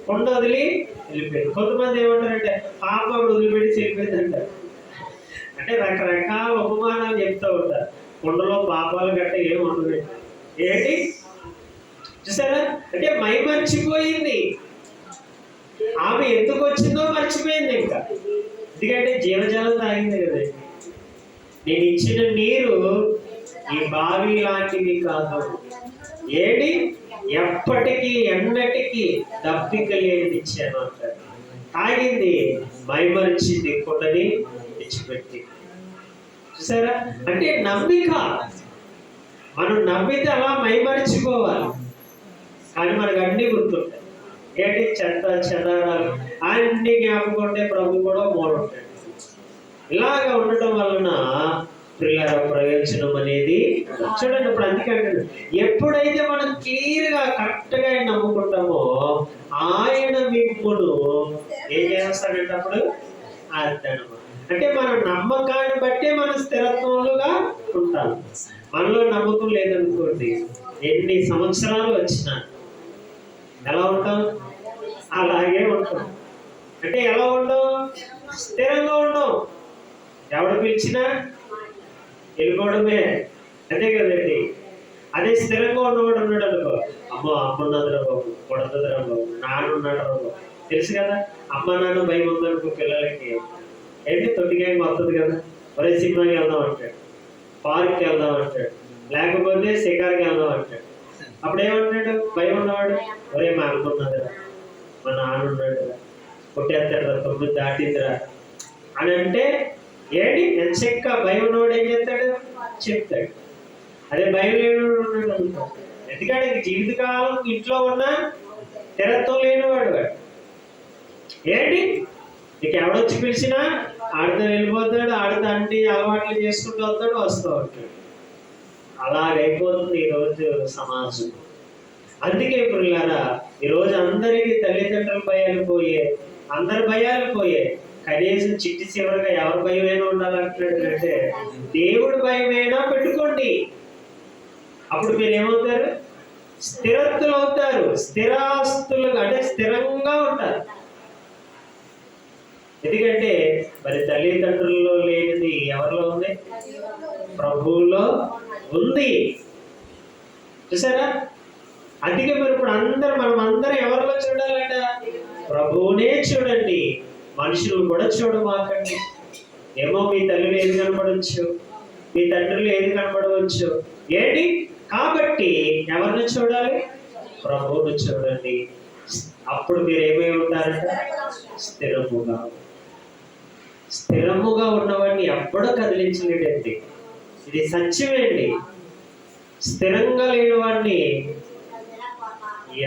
కొండ వదిలి వెళ్ళిపోయింది. కొంతమంది ఏమంటారంటే పాప వదిలిపెట్టి వెళ్ళిపోయింది అంటారు. అంటే రకరకాల ఉపమానాలు చెప్తూ ఉంటారు. కొండలో పాపాలు గట్ట ఏం ఉండదు. చూసారా? అంటే మర్చిపోయింది. ఆమె ఎందుకు వచ్చిందో మర్చిపోయింది. ఇంకా ఎందుకంటే జీవజలం తాగింది కదా. నేను ఇచ్చిన నీరు ఈ బావి లాంటివి కాదు, ఎప్పటికీ ఎన్నటికీ దప్పిక లేనిది ఇచ్చాను అంటారు. తాగింది, మైమరిచింది, కొండని తెచ్చిపెట్టి. చూసారా? అంటే నమ్మిక. మనం నమ్మితే అలా మైమరిచిపోవాలి, కానీ మనకు అన్ని గుర్తుంటాయి. చెత్త చెదారాలు అన్ని జ్ఞాపకం ఉంటే ప్రభు కూడా మూడుంటాడు. ఇలాగా ఉండటం వలన పిల్లల ప్రయోజనం అనేది చూడండి. ఇప్పుడు అందుకంటే ఎప్పుడైతే మనం క్లియర్గా కరెక్ట్గా నమ్ముకుంటామో ఆయన మిమ్మును ఏం చేస్తాడంటే అప్పుడు అర్థనమాట. అంటే మన నమ్మకాన్ని బట్టే మనం స్థిరత్వంగా ఉంటాం. మనలో నమ్మకం లేదనుకోండి, ఎన్ని సంవత్సరాలు వచ్చినా ఎలా ఉంటాం? అలాగే ఉంటాం. అంటే ఎలా ఉండవు? స్థిరంగా ఉండవు. ఎవడు పిలిచినా వెళ్ళిపోవడమే, అంతే కదండి. అదే స్థిరంగా ఉన్నవాడు ఉన్నాడు అనుకో, అమ్మన్నదిరా బాబు, కొడుతుందిరా బాబు, నాన్నున్నాడు రా బాబు. తెలుసు కదా, అమ్మ నాన్న భయం ఉందనుకో పిల్లలకి. తొట్టిగా వస్తుంది కదా, ఒరే సినిమాకి వెళ్దాం అంటాడు, పార్క్కి వెళ్దాం అంటాడు, లేకపోతే షికారుకి వెళ్దాం అంటాడు. అప్పుడు ఏమంటాడు భయం ఉన్నవాడు? ఒరే మా అనుకున్నదిరా, మా నాన్న ఉన్నాడురా, కొట్టేస్తాడురా, 9 దాటిందిరా అని అంటే ఏంటి ఎంచక్క భయం ఉన్నవాడు ఏం చేస్తాడు? చెప్తాడు. అదే భయం లేనివాడు ఉన్నాడు అనుకో, ఎందుకంటే జీవితకాలం ఇంట్లో ఉన్న స్థిరత్వం లేనివాడు వాడు. ఏంటి నీకు ఎవడొచ్చి పిలిచినా ఆడితో వెళ్ళిపోతాడు, ఆడితో అన్ని అలవాట్లు చేసుకుంటూ వస్తాడు, వస్తూ ఉంటాడు. అలాగైపోతుంది ఈరోజు సమాజం. అందుకే పిల్లలారా, ఈరోజు అందరికీ తల్లిదండ్రుల భయాలు పోయే, అందరి భయాలు పోయే, కనీసం చిట్టి చివరిగా ఎవరి భయమైనా ఉండాలంటున్నాడు అంటే దేవుడి భయమైనా పెట్టుకోండి. అప్పుడు మీరు ఏమవుతారు? స్థిరత్తులు అవుతారు. స్థిరాస్తులు అంటే స్థిరంగా ఉంటారు. ఎందుకంటే మరి తల్లిదండ్రుల్లో లేనిది ఎవరిలో ఉంది? ప్రభువులో ఉంది. చూసారా? అందుకే మరి ఇప్పుడు మనం అందరం ఎవరిలో చూడాలంట? ప్రభువునే చూడండి, మనుషులు కూడా చూడమాకండి. ఏమో మీ తల్లిలో ఏది కనబడవచ్చు, మీ తండ్రిలో ఏది కనబడవచ్చు. ఏంటి కాబట్టి ఎవరిని చూడాలి? ప్రభువును చూడండి. అప్పుడు మీరు ఏమై ఉంటారంట? స్థిరముగా. స్థిరముగా ఉన్నవాడిని ఎప్పుడూ కదిలించలేడండి. ఇది సత్యమేండి. స్థిరంగా లేని వాడిని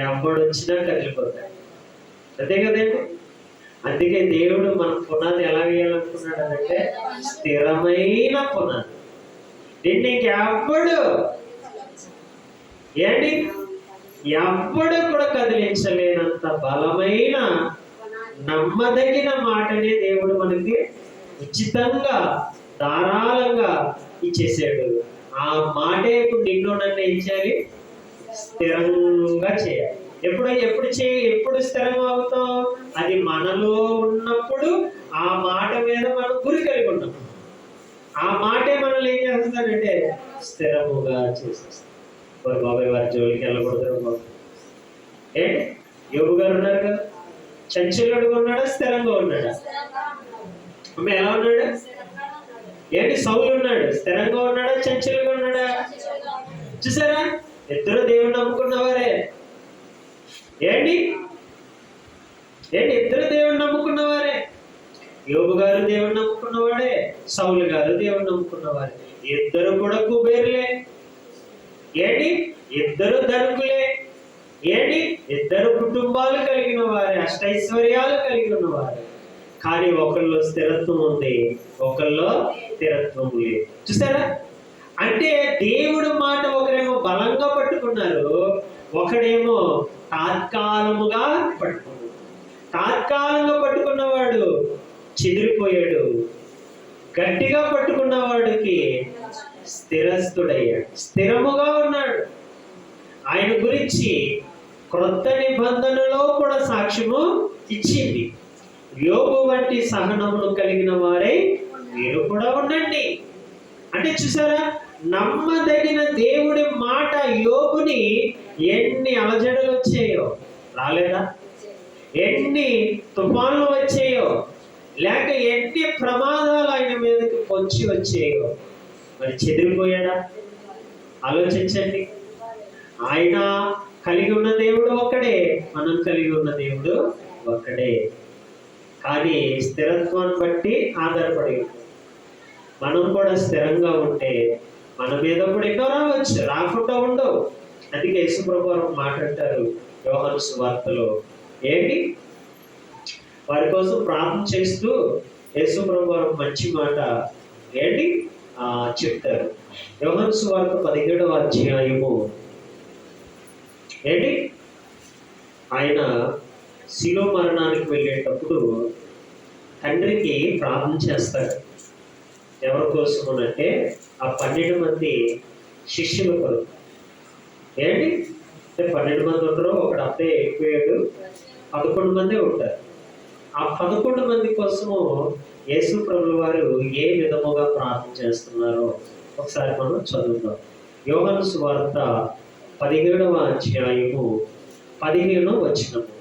ఎప్పుడొచ్చినా కదిలిపోతాడు. అంతే కదండి. అందుకే దేవుడు మన పునాది ఎలా వేయాలనుకున్నాడు అంటే స్థిరమైన పునాది. దీన్ని ఎప్పుడు ఏంటి ఎప్పుడు కూడా కదిలించలేనంత బలమైన నమ్మదగిన మాటనే దేవుడు మనకి ఉచితంగా ధారాళంగా ఇచ్చేసాడు. ఆ మాటే ఇప్పుడు నిన్ను నన్ను ఏం చేయాలి? స్థిరంగా చేయాలి. ఎప్పుడు స్థిరంగా అవుతాం? అది మనలో ఉన్నప్పుడు, ఆ మాట మీద మనం గురి కలిగి ఉన్నాం. ఆ మాటే మనల్ని ఏం చేస్తాడంటే స్థిరముగా చేసేస్తాం. మరి బాబాయ్ వారి జోలికి వెళ్ళకూడదు బాబు. ఏంటి యోగు గారు ఉన్నారు కదా, చంచలుడుగా ఉన్నాడా? స్థిరంగా ఉన్నాడా? అమ్మ ఎలా ఉన్నాడు? ఏంటి సౌలు ఉన్నాడు, స్థిరంగా ఉన్నాడా? చంచలుగా ఉన్నాడా? చూసారా? ఇద్దరు దేవుని నమ్ముకున్నవారే. ఏంటి ఇద్దరు దేవుని నమ్ముకున్నవారే. యోబు గారు దేవుని నమ్ముకున్నవాడే, సౌలు గారు దేవుని నమ్ముకున్నవారే. ఇద్దరు కూడా కుబేరులే. ఏంటి ఇద్దరు ధనికులే. ఏంటి ఇద్దరు కుటుంబాలు కలిగిన వారే, అష్టైశ్వర్యాలు కలిగి ఉన్నవారే. కానీ ఒకళ్ళు స్థిరత్వం ఉంది, ఒకళ్ళు స్థిరత్వం లేదు. చూసారా? అంటే దేవుడు మాట ఒకరేమో బలంగా పట్టుకున్నారు, ఒకడేమో తాత్కాలముగా పట్టుకున్నాడు. తాత్కాలంగా పట్టుకున్నవాడు చెదిరిపోయాడు, గట్టిగా పట్టుకున్నవాడికి స్థిరస్థుడయ్యాడు, స్థిరముగా ఉన్నాడు. ఆయన గురించి క్రొత్త నిబంధనలో కూడా సాక్ష్యము ఇచ్చింది. యోబు వంటి సహనమును కలిగిన వారై మీరు కూడా ఉండండి. అంటే చూసారా, నమ్మదగిన దేవుడి మాట యోబుని ఎన్ని అలజడులు వచ్చాయో రాలేదా? ఎన్ని తుఫాన్లు వచ్చాయో, లేక ఎన్ని ప్రమాదాలు ఆయన మీదకి పొంచి వచ్చాయో, మరి చెదిరిపోయాడా? ఆలోచించండి. ఆయన కలిగి ఉన్న దేవుడు ఒక్కడే, మనం కలిగి ఉన్న దేవుడు ఒక్కడే. కానీ స్థిరత్వాన్ని బట్టి ఆధారపడి మనం కూడా స్థిరంగా ఉంటే మన మీద కూడా ఎన్నో రావచ్చు, రాకుండా ఉండవు. అందుకే యేసుప్రభు వారు మాట్లాడతారు యోహాను సువార్తలో. ఏంటి వారి కోసం ప్రార్థన చేస్తూ యేసుప్రభు వారు మంచి మాట ఏంటి చెప్తారు. యోహాను సువార్త 17వ అధ్యాయము. ఏంటి ఆయన శిలో మరణానికి వెళ్ళేటప్పుడు తండ్రికి ప్రార్థన చేస్తాడు. ఎవరి కోసం అంటే ఆ 12 మంది శిష్యుల కొరకు. ఏంటి 12 మంది ఉంటారు, ఒకడు అప్పుడే ఎక్కువయ్యాడు, 11 మంది ఉంటారు. ఆ 11 మంది కోసము యేసు ప్రభువు వారు ఏ విధముగా ప్రార్థన చేస్తున్నారో ఒకసారి మనం చదువుతాం. యోహాను సువార్త 17వ అధ్యాయము 15వ వచనము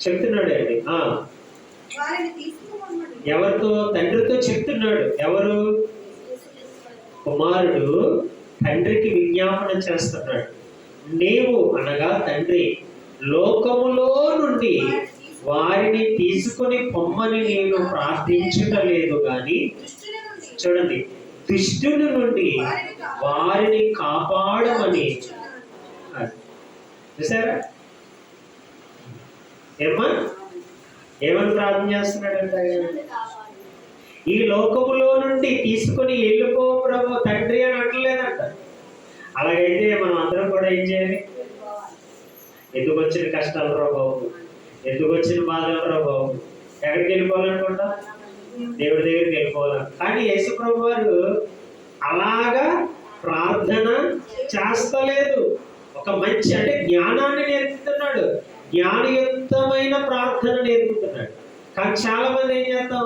చెప్తున్నాడు అండి. ఎవరితో? తండ్రితో చెప్తున్నాడు. ఎవరు? కుమారుడు తండ్రికి విజ్ఞాపన చేస్తున్నాడు. నీవు అనగా తండ్రి లోకములో నుండి వారిని తీసుకొని పొమ్మని నేను ప్రార్థించటలేదు గాని, చూడండి, దుష్టుని నుండి వారిని కాపాడమని. చూసారా ఏమని ప్రార్థన చేస్తున్నాడంట? ఈ లోకములో నుండి తీసుకొని వెళ్ళిపో ప్రభు తండ్రి అని అంటలేదంట. అలాగైతే మనం అందరం కూడా ఏం చేయాలి? ఎందుకు వచ్చిన కష్టాలు రా బాబు, ఎందుకు వచ్చిన బాధలు రా బాబు, ఎక్కడికి వెళ్ళిపోవాలనుకుంటా? దేవుడి దగ్గరికి వెళ్ళిపోవాలి. కానీ యేసు ప్రభు వారు అలాగా ప్రార్థన చేస్తలేదు. ఒక మంచి అంటే జ్ఞానాన్ని నేర్పుతున్నాడు, జ్ఞానయుక్తమైన ప్రార్థన నేర్పుతున్నాడు. కానీ చాలా మంది ఏం చేస్తాం,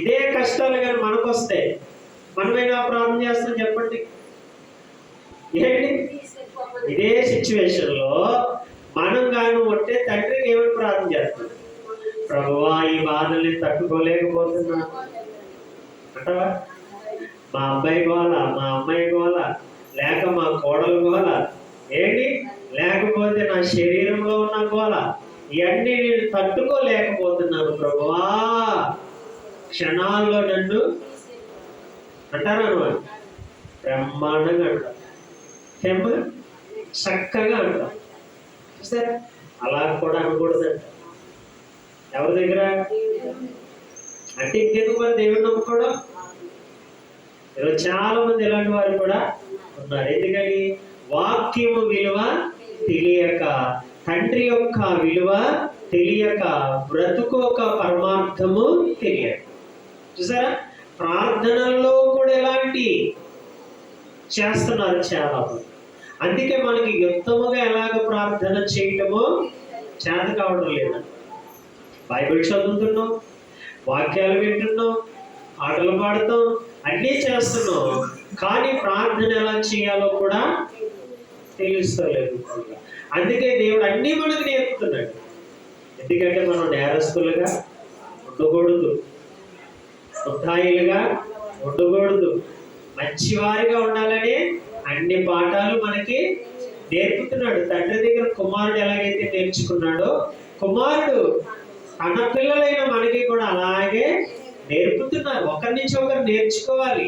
ఇదే కష్టాలు కానీ మనకు వస్తే మనమైనా ప్రార్థన చేస్తాం చెప్పండి? ఏంటి ఇదే సిచ్యువేషన్ లో మనం కానీ ఉంటే తండ్రికి ఏమని ప్రార్థన చేస్తాం? ప్రభువా ఈ బాధల్ని తట్టుకోలేకపోతున్నా అంటావా? మా అబ్బాయి గోల, మా అమ్మాయి గోల, లేక మా కోడలు గోల, ఏంటి లేకపోతే నా శరీరంలో ఉన్న గోల, ఇవన్నీ నేను తట్టుకోలేకపోతున్నాను ప్రభువా, క్షణాల్లో నన్ను అంటారు అనమాట. బ్రహ్మాండంగా అంటారు, చక్కగా అంటారు. సరే అలా కూడా అనకూడదంట. ఎవరి దగ్గర అంటే ఇంకెందుకు మరి దేవుని నమ్ముకోవడం? ఈరోజు చాలా మంది ఇలాంటి వారు కూడా ఉన్నారు. ఎందుకని? వాక్యము విలువ తెలియక, తండ్రి యొక్క విలువ తెలియక, బ్రతుకోక పరమార్థము తెలియక. చూసారా, ప్రార్థనల్లో కూడా ఎలాంటి చేస్తున్నారు చాలా మంది. అందుకే మనకి యుక్తముగా ఎలాగ ప్రార్థన చేయటమో చేత కావడం లేదండి. బైబిల్ చదువుతున్నాం, వాక్యాలు వింటున్నాం, ఆటలు పాడుతాం, అన్నీ చేస్తున్నాం, కానీ ప్రార్థన ఎలా చేయాలో కూడా తెలుస్తలేదు. అందుకే దేవుడు అన్నీ మనకు నేర్పుతున్నాడు. ఎందుకంటే మనం నేరస్తులుగా ఉండకూడదు, ముద్దాయిలుగా ఉండకూడదు, మంచివారిగా ఉండాలని అన్ని పాఠాలు మనకి నేర్పుతున్నాడు. తండ్రి దగ్గర కుమారుడు ఎలాగైతే నేర్చుకున్నాడో, కుమారుడు తన పిల్లలైన మనకి కూడా అలాగే నేర్పుతున్నారు. ఒకరి నుంచి ఒకరు నేర్చుకోవాలి.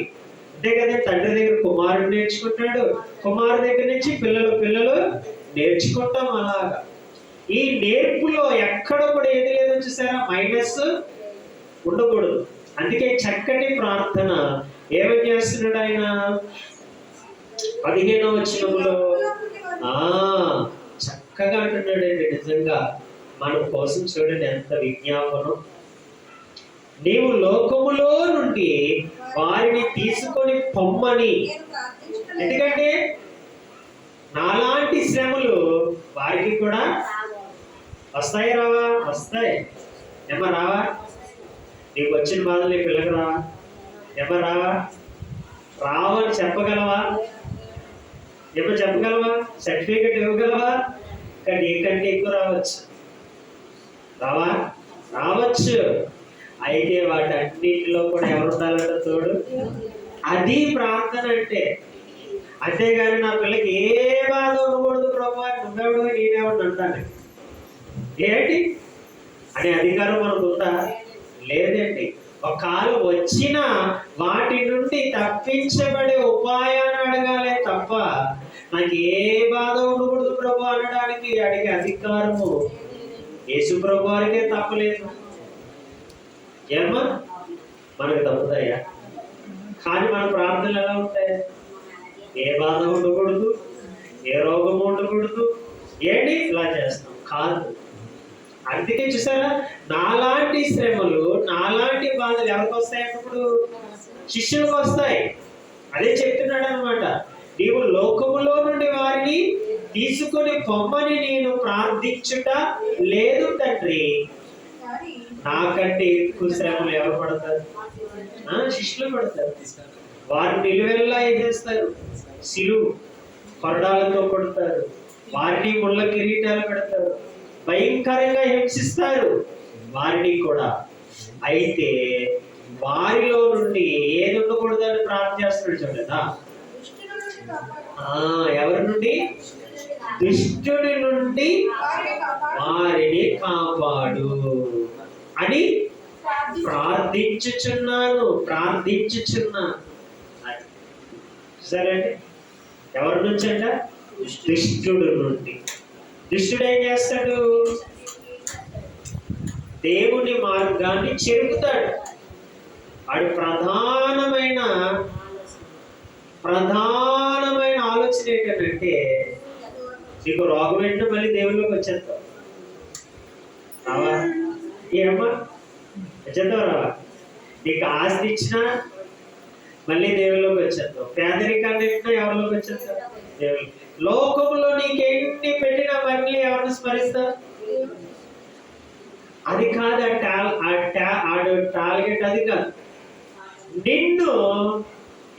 అంతే కదా, తండ్రి దగ్గర కుమారుడు నేర్చుకుంటాడు, కుమారుడు దగ్గర నుంచి పిల్లలు నేర్చుకుంటాం. అలాగా ఈ నేర్పులో ఎక్కడ కూడా ఏది లేదో చూసారా, మైనస్ ఉండకూడదు. అందుకే చక్కటి ప్రార్థన ఏమని చేస్తున్నాడు ఆయన? 15వ వచనంలో చక్కగా అంటున్నాడండి. నిజంగా మన కోసం చూడండి ఎంత విజ్ఞాపనం. నీవు లోకములో నుండి వారిని తీసుకొని పొమ్మని. ఎందుకంటే నాలాంటి శ్రమలు వారికి కూడా వస్తాయి. రావా? వస్తాయి. ఏమో రావా? నీకు వచ్చిన బాధలు నీ పిల్లకి రావా? ఏమో రావా? రావని చెప్పగలవా? ఏమో చెప్పగలవా? సర్టిఫికెట్ ఇవ్వగలవా? కానీ నీకంటే ఎక్కువ రావచ్చు. రావా? రావచ్చు. అయితే వాటన్నిటిలో కూడా ఎవరు ఉండాలంట? తోడు. అది ప్రార్థన అంటే. అంతేగాని నా పిల్లకి ఏ బాధ ఉండకూడదు ప్రభు, నువ్వెవడు నేనేవాడు అంటాను ఏంటి అనే అధికారం మనకు ఉందా? లేదండి. ఒకవేళ వచ్చిన వాటి నుండి తప్పించబడే ఉపాయాన్ని అడగాలే తప్ప నాకు ఏ బాధ ఉండకూడదు ప్రభు అనడానికి అడిగే అధికారము యేసు ప్రభు వారికే తప్పలేదు. ఏమా మనకు తప్పుతాయా? కానీ మన ప్రార్థనలు ఎలా ఉంటాయి? ఏ బాధ ఉండకూడదు, ఏ రోగం ఉండకూడదు, ఏంటి ఇలా చేస్తాం కాదు. అందుకే చూసారా, నాలాంటి శ్రమలు, నాలాంటి బాధలు ఎవరికి వస్తాయి? అప్పుడు శిష్యులకు వస్తాయి. అదే చెప్తున్నాడు అనమాట. నీవు లోకములో నుండి వారిని తీసుకొని పొమ్మని నేను ప్రార్థించుట లేదు తండ్రి. నాకంటే ఎక్కువ శ్రమలు ఎవరు పడతారు? శిష్యులు పడతారు. వారు నిలువెల్లా ఏం చేస్తారు? సిలువు కొరడాలతో కొడతారు, వారిని ముళ్ళ కిరీటాలు పెడతారు, భయంకరంగా హింసిస్తారు వారిని కూడా. అయితే వారిలో నుండి ఏది ఉండకూడదని ప్రార్థన చేస్తున్నాడు చూడదా. ఎవరి నుండి? దుష్టుడి నుండి వారిని కాపాడు అని ప్రార్థించుచున్నాను. సరే అండి, ఎవరి నుంచి అంట? దుష్టుడు నుండి. దుష్టుడు ఏం చేస్తాడు? దేవుని మార్గాన్ని చెరుపుతాడు. వాడి ప్రధానమైన ఆలోచన ఏంటంటే, నీకు రోగం ఏంటో మళ్ళీ దేవుళ్ళకి వచ్చేస్తావు. రావా? ఏమ్మా వచ్చేద్దాం రావా? నీకు ఆస్తి ఇచ్చినా మళ్ళీ దేవుళ్ళకి వచ్చేస్తావు. పేదరికాన్ని ఇచ్చినా ఎవరిలోకి వచ్చేస్తావు? దేవుళ్ళు. లోకంలో నీకెన్ని పెట్టినా మళ్ళీ ఎవరిని స్మరిస్తావు? అది కాదు టార్గెట్. అది కాదు. నిన్ను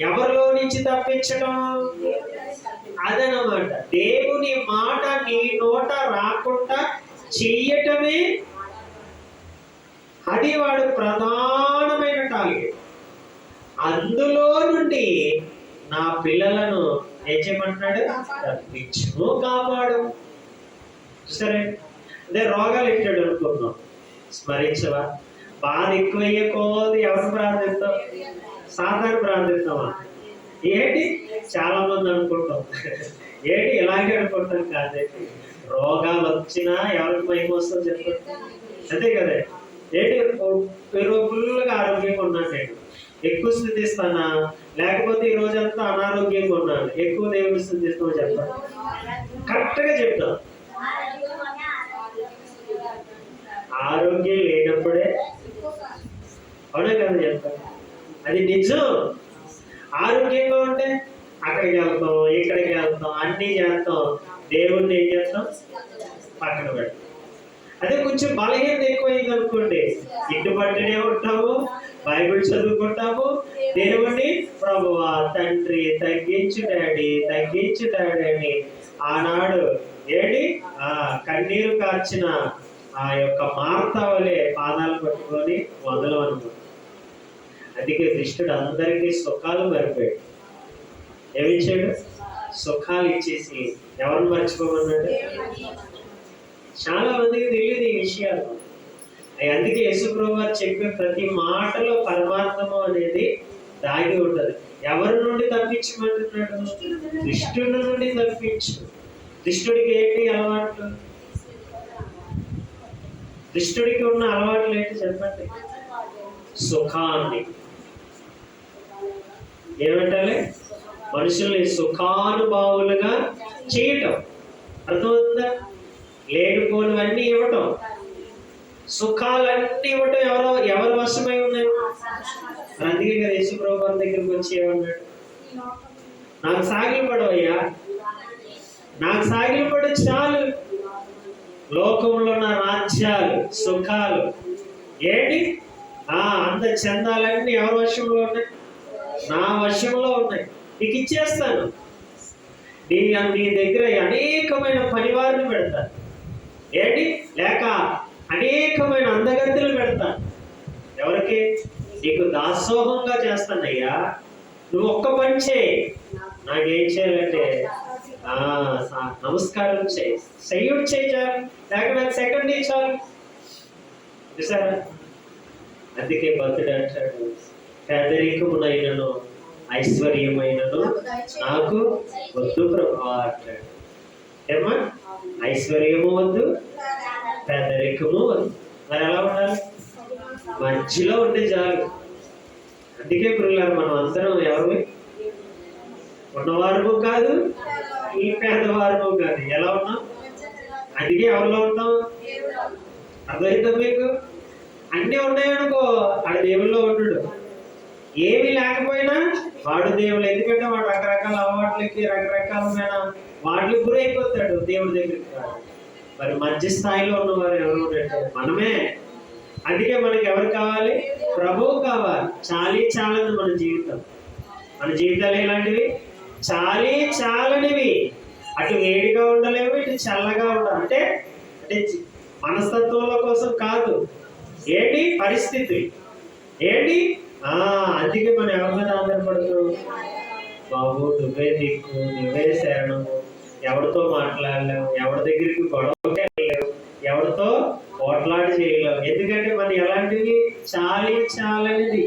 ఎవరిలో నుంచి తప్పించడం అదనమాట. దేవుని మాట నీ నోట రాకుండా చెయ్యటమే అది వాడు ప్రధానమైన టార్గెట్. అందులో నుండి నా పిల్లలను ఏం చేయమంటున్నాడు? తప్పించు, కాపాడు. సరే, అదే రోగాలు ఇచ్చాడు అనుకున్నాం, స్మరించవా? బాధ ఎక్కువయ్యే కోది ఎవరిని ప్రార్థిస్తాం? సాధారణ ప్రార్థిస్తామా? ఏంటి చాలా మంది అనుకుంటాం, ఏంటి ఇలాగే అనుకుంటాం. కాదండి, రోగాలు వచ్చినా ఎవరికి మహిమ వస్తుందో చెప్పండి. అంతే కదా. ఏంటి ఫుల్గా ఆరోగ్యంగా ఉన్నాను నేను, ఎక్కువ స్థుతిస్తానా? లేకపోతే ఈ రోజంతా అనారోగ్యంగా ఉన్నాను, ఎక్కువ దేవుని స్థుతిస్తామో చెప్పండి. కరెక్ట్గా చెప్తాం. ఆరోగ్యం లేనప్పుడే అవునా కదా చెప్తాం. అది నిజం. ఆరోగ్యంగా ఉంటే అక్కడికి వెళ్తాం, ఇక్కడికి వెళ్తాం, అన్నీ చేస్తాం, దేవుణ్ణి ఏం చేస్తాం? పక్కన పెడతాం. అదే కొంచెం బలహీనత ఎక్కువైంది అనుకోండి, ఇంటి పట్టునే ఉంటాము, బైబిల్ చదువుకుంటాము, దేవుణ్ణి ప్రభువా తండ్రి తగ్గించు డాడీ అని ఆనాడు ఏంటి కన్నీరు కార్చిన ఆ యొక్క మార్త వలె పాదాలు పట్టుకొని మొదలు అనుకుంటాం. అందుకే దుష్టుడు అందరికీ సుఖాలు మరిపోయాడు. ఏమిచ్చాడు? సుఖాలు ఇచ్చేసి ఎవరిని మర్చిపోమన్నాడు? చాలా మందికి తెలియదు ఈ విషయాలు. అందుకే యేసుప్రభువు వారు చెప్పే ప్రతి మాటలో పరమార్థము అనేది దాగి ఉంటది. ఎవరి నుండి తప్పించమంటున్నాడు? దుష్టుడి నుండి తప్పించు. దుష్టుడికి ఏంటి అలవాట్లు? దుష్టుడికి ఉన్న అలవాట్లు ఏంటి చెప్పండి? సుఖాన్ని ఏమంటారు? మనుషుల్ని సుఖానుభావులుగా చేయటం. అర్థమవుతుందా? లేనిపోనివన్నీ ఇవ్వటం, సుఖాలన్నీ ఇవ్వటం ఎవరి వశమై ఉన్నాయి? అందుకే కదా యేసుప్రభువు వారి దగ్గరికి వచ్చి ఏమన్నాడు? నాకు సాగిలు పడవయ్యా, నాకు సాగిలు పడు చాలు. లోకంలో ఉన్న రాజ్యాలు, సుఖాలు ఏంటి? అంత చందాలన్నీ ఎవరి వశంలో ఉన్నాయి? నా వశంలో ఉన్నాయి. నీకు ఇచ్చేస్తాను. నీ దగ్గర అనేకమైన పనివారిని పెడతాను. ఏంటి? లేక అనేకమైన అందగత్తెలు పెడతాను. ఎవరికి? నీకు దాసోహంగా చేస్తానయ్యా. నువ్వు ఒక్క పని చేయి. నాకేం చేయాలంటే నమస్కారం చేయి, సయ్యుడు చేయి చాలు, లేక నాకు సెకండ్ చాలు. చూసారా? అందుకే భక్తుడు అంటాడు, పేదరికమునైనను ఐశ్వర్యమైనను నాకు వద్దు ప్రభువా అంటాడు. ఏమా? ఐశ్వర్యము వద్దు, పేదరికము వద్దు. మరి ఎలా ఉండాలి? మధ్యలో ఉంటే చాలు. అందుకే పిల్లలు మనం అందరం ఎవరు? ఉన్నవారు కాదు, ఈ పేదవారు కాదు. ఎలా ఉన్నాం? అందుకే ఎవరిలో ఉంటాం? అర్థమైందా మీకు? అన్నీ ఉన్నాయనుకో, ఆడ దేవుల్లో ఉంటాడు. ఏమి లేకపోయినా వాడు దేవుడు. ఎందుకంటే వాడు రకరకాల అలవాట్లకి, రకరకాలమైన వాటికి గురైపోతాడు దేవుడి దగ్గరికి. మరి మధ్య స్థాయిలో ఉన్నవారు ఎవరు అంటే మనమే. అందుకే మనకి ఎవరు కావాలి? ప్రభువు కావాలి. చాలని మన జీవితం. మన జీవితాలు ఎలాంటివి? చాలనివి. అటు వేడిగా ఉండలేవు, ఇటు చల్లగా ఉండాలి. అంటే మనస్తత్వాల కోసం కాదు. ఏంటి పరిస్థితి? ఏంటి అందుకే మనం ఎవరి మీద ఆధారపడుతున్నాం? బాబు నువ్వే దిక్కు, నువ్వే శరణము, ఎవరితో మాట్లాడలేము, ఎవరి దగ్గరికి గొడవకి వెళ్ళలేము, ఎవరితో పోట్లాడి చేయలేము. ఎందుకంటే మనం ఎలాంటివి చాలించాలనేది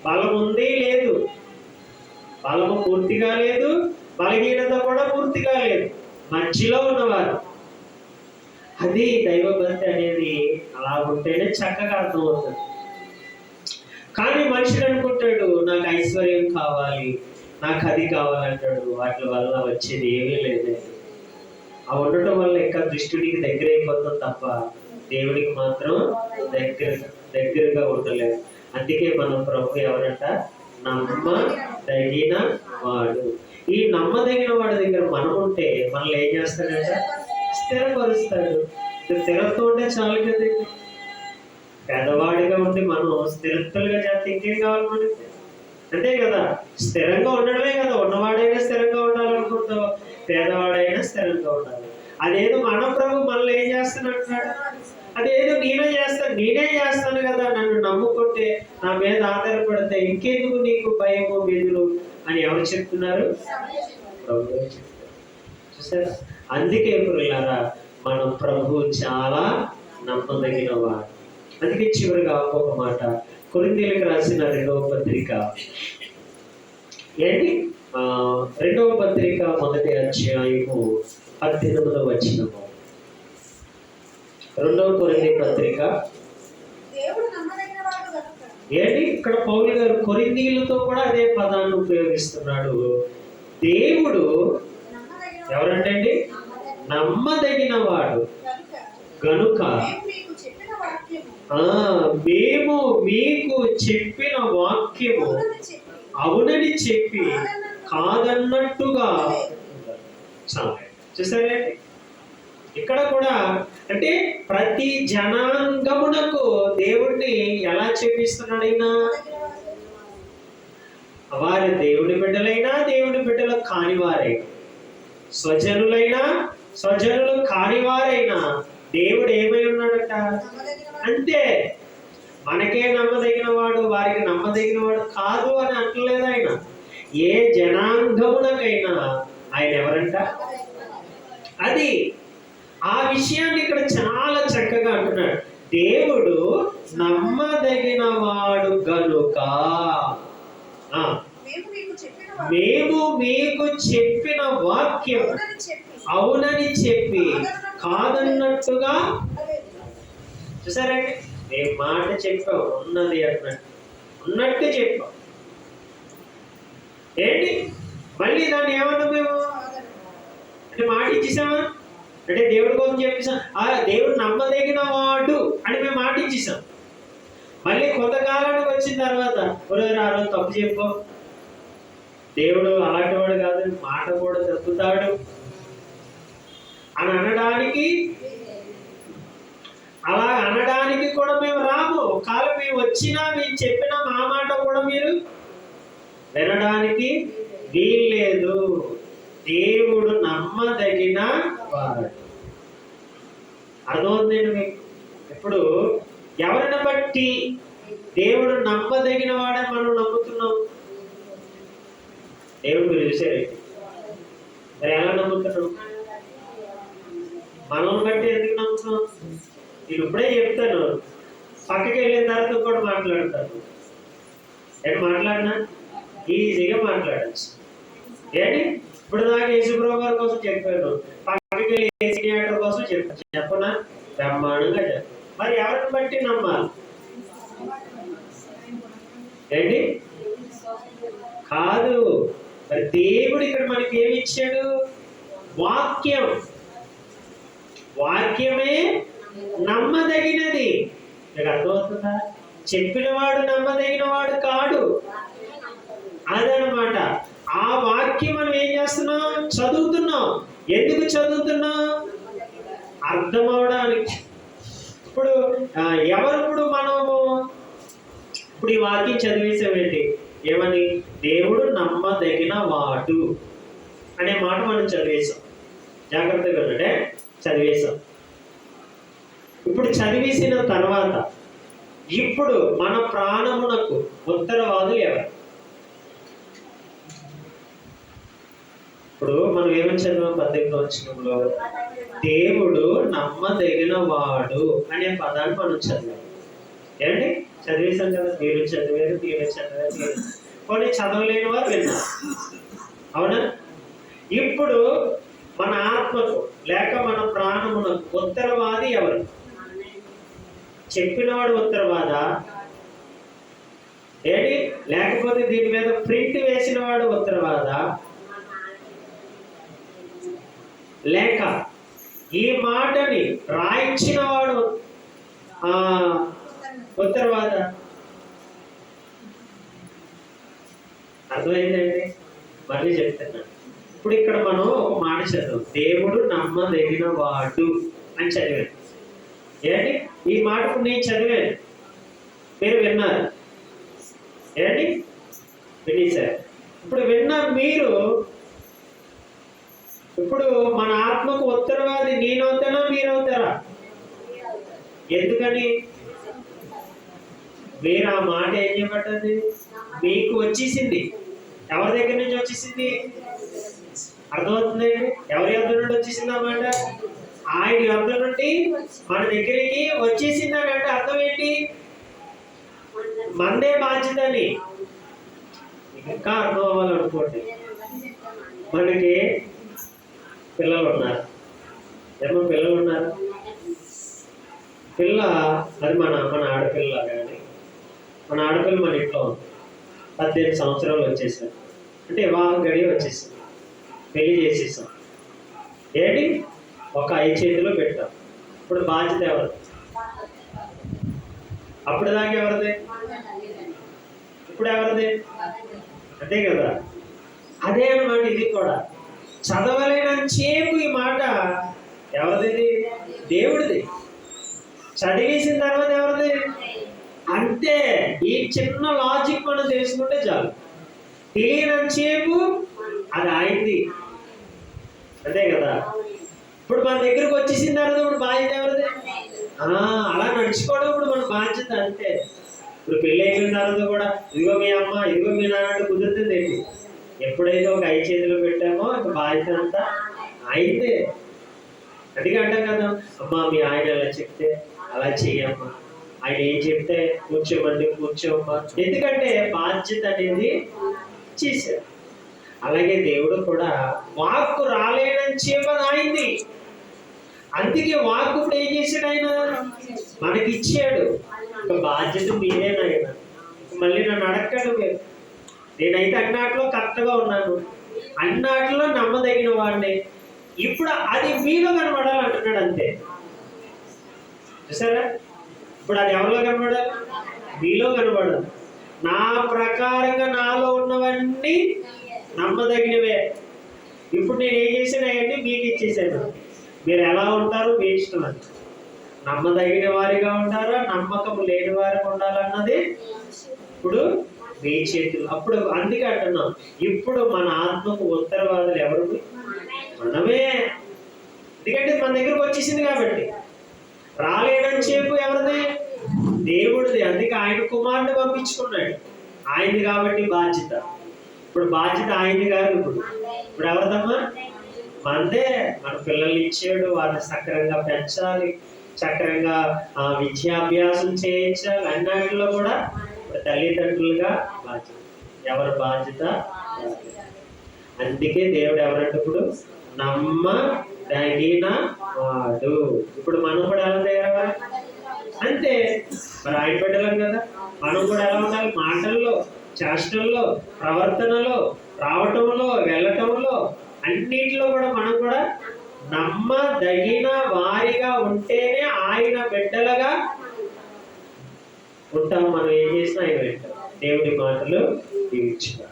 బలం ఉంది లేదు, బలము పూర్తిగా లేదు, బలహీనత కూడా పూర్తిగా లేదు, మధ్యలో ఉన్నవారు. అది దైవభక్తి అనేది అలా ఉంటేనే చక్కగా అర్థమవుతుంది. కానీ మనుషుడు అనుకుంటాడు నాకు ఐశ్వర్యం కావాలి, నాకు అది కావాలంటాడు. వాటి వల్ల వచ్చేది ఏమీ లేదు. ఆ ఉండటం వల్ల ఇంకా దృష్టికి దగ్గర అయిపోతాం తప్ప దేవుడికి మాత్రం దగ్గరగా ఉండలేదు. అందుకే మనం ప్రభు ఎవరంట? నమ్మదగిన వాడు. ఈ నమ్మదగిన వాడి దగ్గర మనం ఉంటే మనల్ని ఏం చేస్తాడంట? స్థిరపరుస్తాడు. స్థిరత్వం ఉంటే చాలు కదా. పేదవాడిగా ఉండి మనం స్థిరత్తులుగా చేస్తే ఇంకేం కావాలి మనకి? అంతే కదా. స్థిరంగా ఉండడమే కదా. ఉన్నవాడైనా స్థిరంగా ఉండాలనుకుంటావు, పేదవాడైనా స్థిరంగా ఉండాలి. అదేదో మన ప్రభు మనల్ని ఏం చేస్తానంటున్నాడు? అదేదో నేనే చేస్తాను కదా, నన్ను నమ్ముకుంటే, నా మీద ఆధారపడితే ఇంకెందుకు నీకు భయము బెదురు అని ఎవరు చెప్తున్నారు? ప్రభు చెప్తారు. చూసారా? అందుకే పిల్లలారా, మనం ప్రభు చాలా నమ్మదగిన వాడు. అందుకే చివరిగా ఒక మాట, కొరింథీయులకు రాసిన 2వ పత్రిక ఏంటి 2వ పత్రిక 1వ అధ్యాయము 18వ వచనము. 2వ కొరింథీ పత్రిక ఏంటి? ఇక్కడ పౌలు గారు కొరింథీయులతో కూడా అదే పదాన్ని ఉపయోగిస్తున్నాడు. దేవుడు ఎవరంటండి? నమ్మదగిన వాడు గనుక మేము మీకు చెప్పిన వాక్యము అవునని చెప్పి కాదన్నట్టుగా. చూసారా? ఇక్కడ కూడా అంటే ప్రతి జనాంగమునకు దేవుణ్ణి ఎలా చెప్పిస్తున్నాడు అయినా? వారి దేవుని బిడ్డలైనా దేవుని బిడ్డలు కానివారైనా, స్వజనులైనా స్వజనులు కానివారైనా దేవుడు ఏమై ఉన్నాడట? అంతే. మనకే నమ్మదగిన వాడు, వారికి నమ్మదగిన వాడు కాదు అని అంటలేదు ఆయన. ఏ జనాంగమునకైనా ఆయన ఎవరంట? అది ఆ విషయాన్ని ఇక్కడ చాలా చక్కగా అంటున్నాడు. దేవుడు నమ్మదగిన వాడు గనుక మేము మీకు చెప్పిన వాక్యం అవునని చెప్పి కాదన్నట్టుగా. చూసారండి? మేము మాట చెప్పాం, ఉన్నది ఉన్నట్టు చెప్పాం. ఏంటి మళ్ళీ దాన్ని ఏమన్నా మేము అంటే మాట ఇచ్చేసామా? అంటే దేవుడి కోసం చెప్పేసాం, దేవుడు నమ్మదగిన వాడు అని మేము మాట ఇచ్చేసాం. మళ్ళీ కొంతకాలానికి వచ్చిన తర్వాత ఆ రోజు తప్పు చెప్పు, దేవుడు అలాంటి వాడు కాదు, మాట కూడా తప్పుతాడు అని అనడానికి, అలా అనడానికి కూడా మేము రాము. ఒకవేళ మేము వచ్చినా మేము చెప్పిన మా మాట కూడా మీరు వినడానికి వీల్లేదు. దేవుడు నమ్మదగిన వాడు. అర్థమవుతుందండి మీకు? ఇప్పుడు ఎవరిని బట్టి దేవుడు నమ్మదగిన వాడని మనం నమ్ముతున్నాం? దేవుడు మీరు చూసారండి, మరి ఎలా నమ్ముతున్నాం? మనల్ని బట్టి ఎందుకు నమ్ముతున్నాం? నేను ఇప్పుడే చెప్తాను, పక్కకి వెళ్ళిన తర్వాత కూడా మాట్లాడతాను. ఏంటి మాట్లాడినా ఈజీగా మాట్లాడచ్చు. ఏంటి ఇప్పుడు నాకు యేసుప్రభు గారి కోసం చెప్పాను, పక్కకి వెళ్ళి ఏసీ థియేటర్ కోసం చెప్పనా? బ్రహ్మాండంగా చెప్పాను. మరి ఎవరిని బట్టి నమ్మాలి? ఏంటి కాదు, మరి దేవుడు ఇక్కడ మనకి ఏమి ఇచ్చాడు? వాక్యం. వాక్యమే నమ్మదగినది. మీకు అర్థమవుతుందా? చెప్పినవాడు నమ్మదగిన వాడు కాడు, అదనమాట. ఆ వాక్యం మనం ఏం చేస్తున్నాం? చదువుతున్నాం. ఎందుకు చదువుతున్నాం? అర్థం అవడానికి. ఇప్పుడు ఇప్పుడు మనము ఇప్పుడు ఈ వాక్యం చదివేసామేంటి? ఏమని? దేవుడు నమ్మదగిన వాడు అనే మాట మనం చదివేసాం. జాగ్రత్తగా అంటే చదివేసాం. ఇప్పుడు చదివేసిన తర్వాత ఇప్పుడు మన ప్రాణమునకు ఉత్తరవాదులు ఎవరు? ఇప్పుడు మనం ఏమని చదివాం 18వ వచనంలో? దేవుడు నమ్మదగిన వాడు అనే పదాన్ని మనం చదివాం. ఏంటి చదివేశాం కదా, మీరు చదివారు, మీరు చదివారు, కొన్ని చదవలేని వారు విన్నారు. అవునా? ఇప్పుడు మన ఆత్మకు లేక మన ప్రాణమునకు ఉత్తరవాది ఎవరు? చెప్పినవాడు ఉత్తరవాదా ఏంటి? లేకపోతే దీని మీద ప్రింట్ వేసిన వాడు ఉత్తరవాదా? లేక ఈ మాటని రాయించిన వాడు ఉత్తరవాద? అర్థమైందండి? మళ్ళీ చెప్తున్నాను. ఇప్పుడు ఇక్కడ మనం ఒక మాట చదువు, దేవుడు నమ్మదగిన వాడు అని చదివాను. ఏంటి ఈ మాటకు నేను చదివాను, మీరు విన్నారు. ఏంటి వినేశారు. ఇప్పుడు విన్న మీరు ఇప్పుడు మన ఆత్మకు ఉత్తరవాది నేనవుతానా మీరవుతారా? ఎందుకని? మీరు ఆ మాట ఏం చేయబడ్డది? మీకు వచ్చేసింది. ఎవరి దగ్గర నుంచి వచ్చేసింది? అర్థమవుతుందండి? ఎవరి యొద్ద నుండి వచ్చేసింది అన్నమాట? ఆయన యొద్ద నుండి మన దగ్గరికి వచ్చేసింది అని అంటే అర్థం ఏంటి? మందే బాధ్యత అని. ఇంకా అర్థం అవ్వాలనుకోండి, మనకి పిల్లలు ఉన్నారు. ఏమో పిల్లలు ఉన్నారు. పిల్ల అది మన ఆడపిల్ల. కానీ మన ఆడపిల్ల మన ఇంట్లో ఉంది. 18 సంవత్సరాలు వచ్చేసారు అంటే వివాహం గడియ వచ్చేసాం, పెళ్లి చేసేసాం. ఏంటి ఒక 5 చేతిలో పెట్టాం. ఇప్పుడు బాధ్యత ఎవరు? అప్పుడు దాకా ఎవరిది? ఇప్పుడు ఎవరిది? అంతే కదా. అదే అన్నమాట ఇది కూడా. చదవలేనంతసేపు ఈ మాట ఎవరిది? దేవుడిది. చదివేసిన తర్వాత ఎవరిది? అంతే. ఈ చిన్న లాజిక్ మనం తెలుసుకుంటే చాలు. తెలియనంతసేపు అది ఆయనది. అంతే కదా. ఇప్పుడు మన దగ్గరకు వచ్చేసిన తర్వాత ఇప్పుడు బాధ్యత ఎవరిది? అలా నడుచుకోవడం ఇప్పుడు మన బాధ్యత. అంతే. ఇప్పుడు పెళ్ళి అయిపోయిన తర్వాత కూడా ఇదిగో మీ అమ్మ, ఇదిగో మీ నాన్న అంటే కుదురుతుంది ఏంటి? ఎప్పుడైతే ఒక 5 చేతిలో పెట్టామో ఇంకా బాధ్యత అంతా ఆయనదే. అందుకే అంటాం కదా, అమ్మా మీ ఆయన ఎలా చెప్తే అలా చెయ్యమ్మా, ఆయన ఏం చెప్తే కూర్చోమండి కూర్చోమ్మా. ఎందుకంటే బాధ్యత అనేది చేశారు. అలాగే దేవుడు కూడా వాక్కు రాలేనని చెప్పని ఆయన్ని. అందుకే వాక్కు ఇప్పుడు ఏం చేశాడు? ఆయన మనకిచ్చాడు. ఒక బాధ్యత మీరేనాయన. మళ్ళీ నన్ను అడగండి మీరు. నేనైతే అన్నాటిలో కరెక్ట్గా ఉన్నాను, అన్నాటిలో నమ్మదగిన వాడిని. ఇప్పుడు అది మీలో కనబడాలంటున్నాడు. అంతే. చూసారా? ఇప్పుడు అది ఎవరిలో కనబడాలి? మీలో కనబడాలి. నా ప్రకారంగా నాలో ఉన్నవన్నీ నమ్మదగినవే. ఇప్పుడు నేను ఏం చేశాను అవన్నీ మీకు ఇచ్చేసాను. మీరు ఎలా ఉంటారో మీ ఇష్టం. అని నమ్మదగిన వారిగా ఉంటారా, నమ్మకం లేని వారికి ఉండాలన్నది ఇప్పుడు మీ చేతులు. అప్పుడు అందుకే అంటున్నాం, ఇప్పుడు మన ఆత్మకు ఉత్తరవాదులు ఎవరు? మనమే. ఎందుకంటే మన దగ్గరకు వచ్చేసింది కాబట్టి. రాలేనని చెప్పు ఎవరిది? దేవుడిది. అందుకే ఆయన కుమారుని పంపించుకున్నాడు. ఆయనది కాబట్టి బాధ్యత. ఇప్పుడు బాధ్యత ఆయనది కాదు. ఇప్పుడు ఎవరిదమ్మా? మనదే. మన పిల్లల్ని ఇచ్చాడు, వారిని సక్రంగా పెంచాలి, చక్రంగా విద్యాభ్యాసం చేయించాలి. అన్నిటిలో కూడా తల్లిదండ్రులుగా బాధ్యత. ఎవరి బాధ్యత? అందుకే దేవుడు ఎవరంటే ఇప్పుడు నమ్మదగిన వాడు. ఇప్పుడు మనం కూడా ఎలా తయారవ్వాలి? అంతే. మరి ఆయన బిడ్డలం కదా, మనం కూడా ఎలా ఉండాలి? మాటల్లో, చేష్టల్లో, ప్రవర్తనలో, రావటంలో, వెళ్ళటంలో, అన్నిటిలో కూడా మనం కూడా నమ్మదగిన వారిగా ఉంటేనే ఆయన బిడ్డలుగా ఉంటాం. మనం ఏం చేసినా ఆయన వింటాం. దేవుడి మాటలు దీవించుతాం.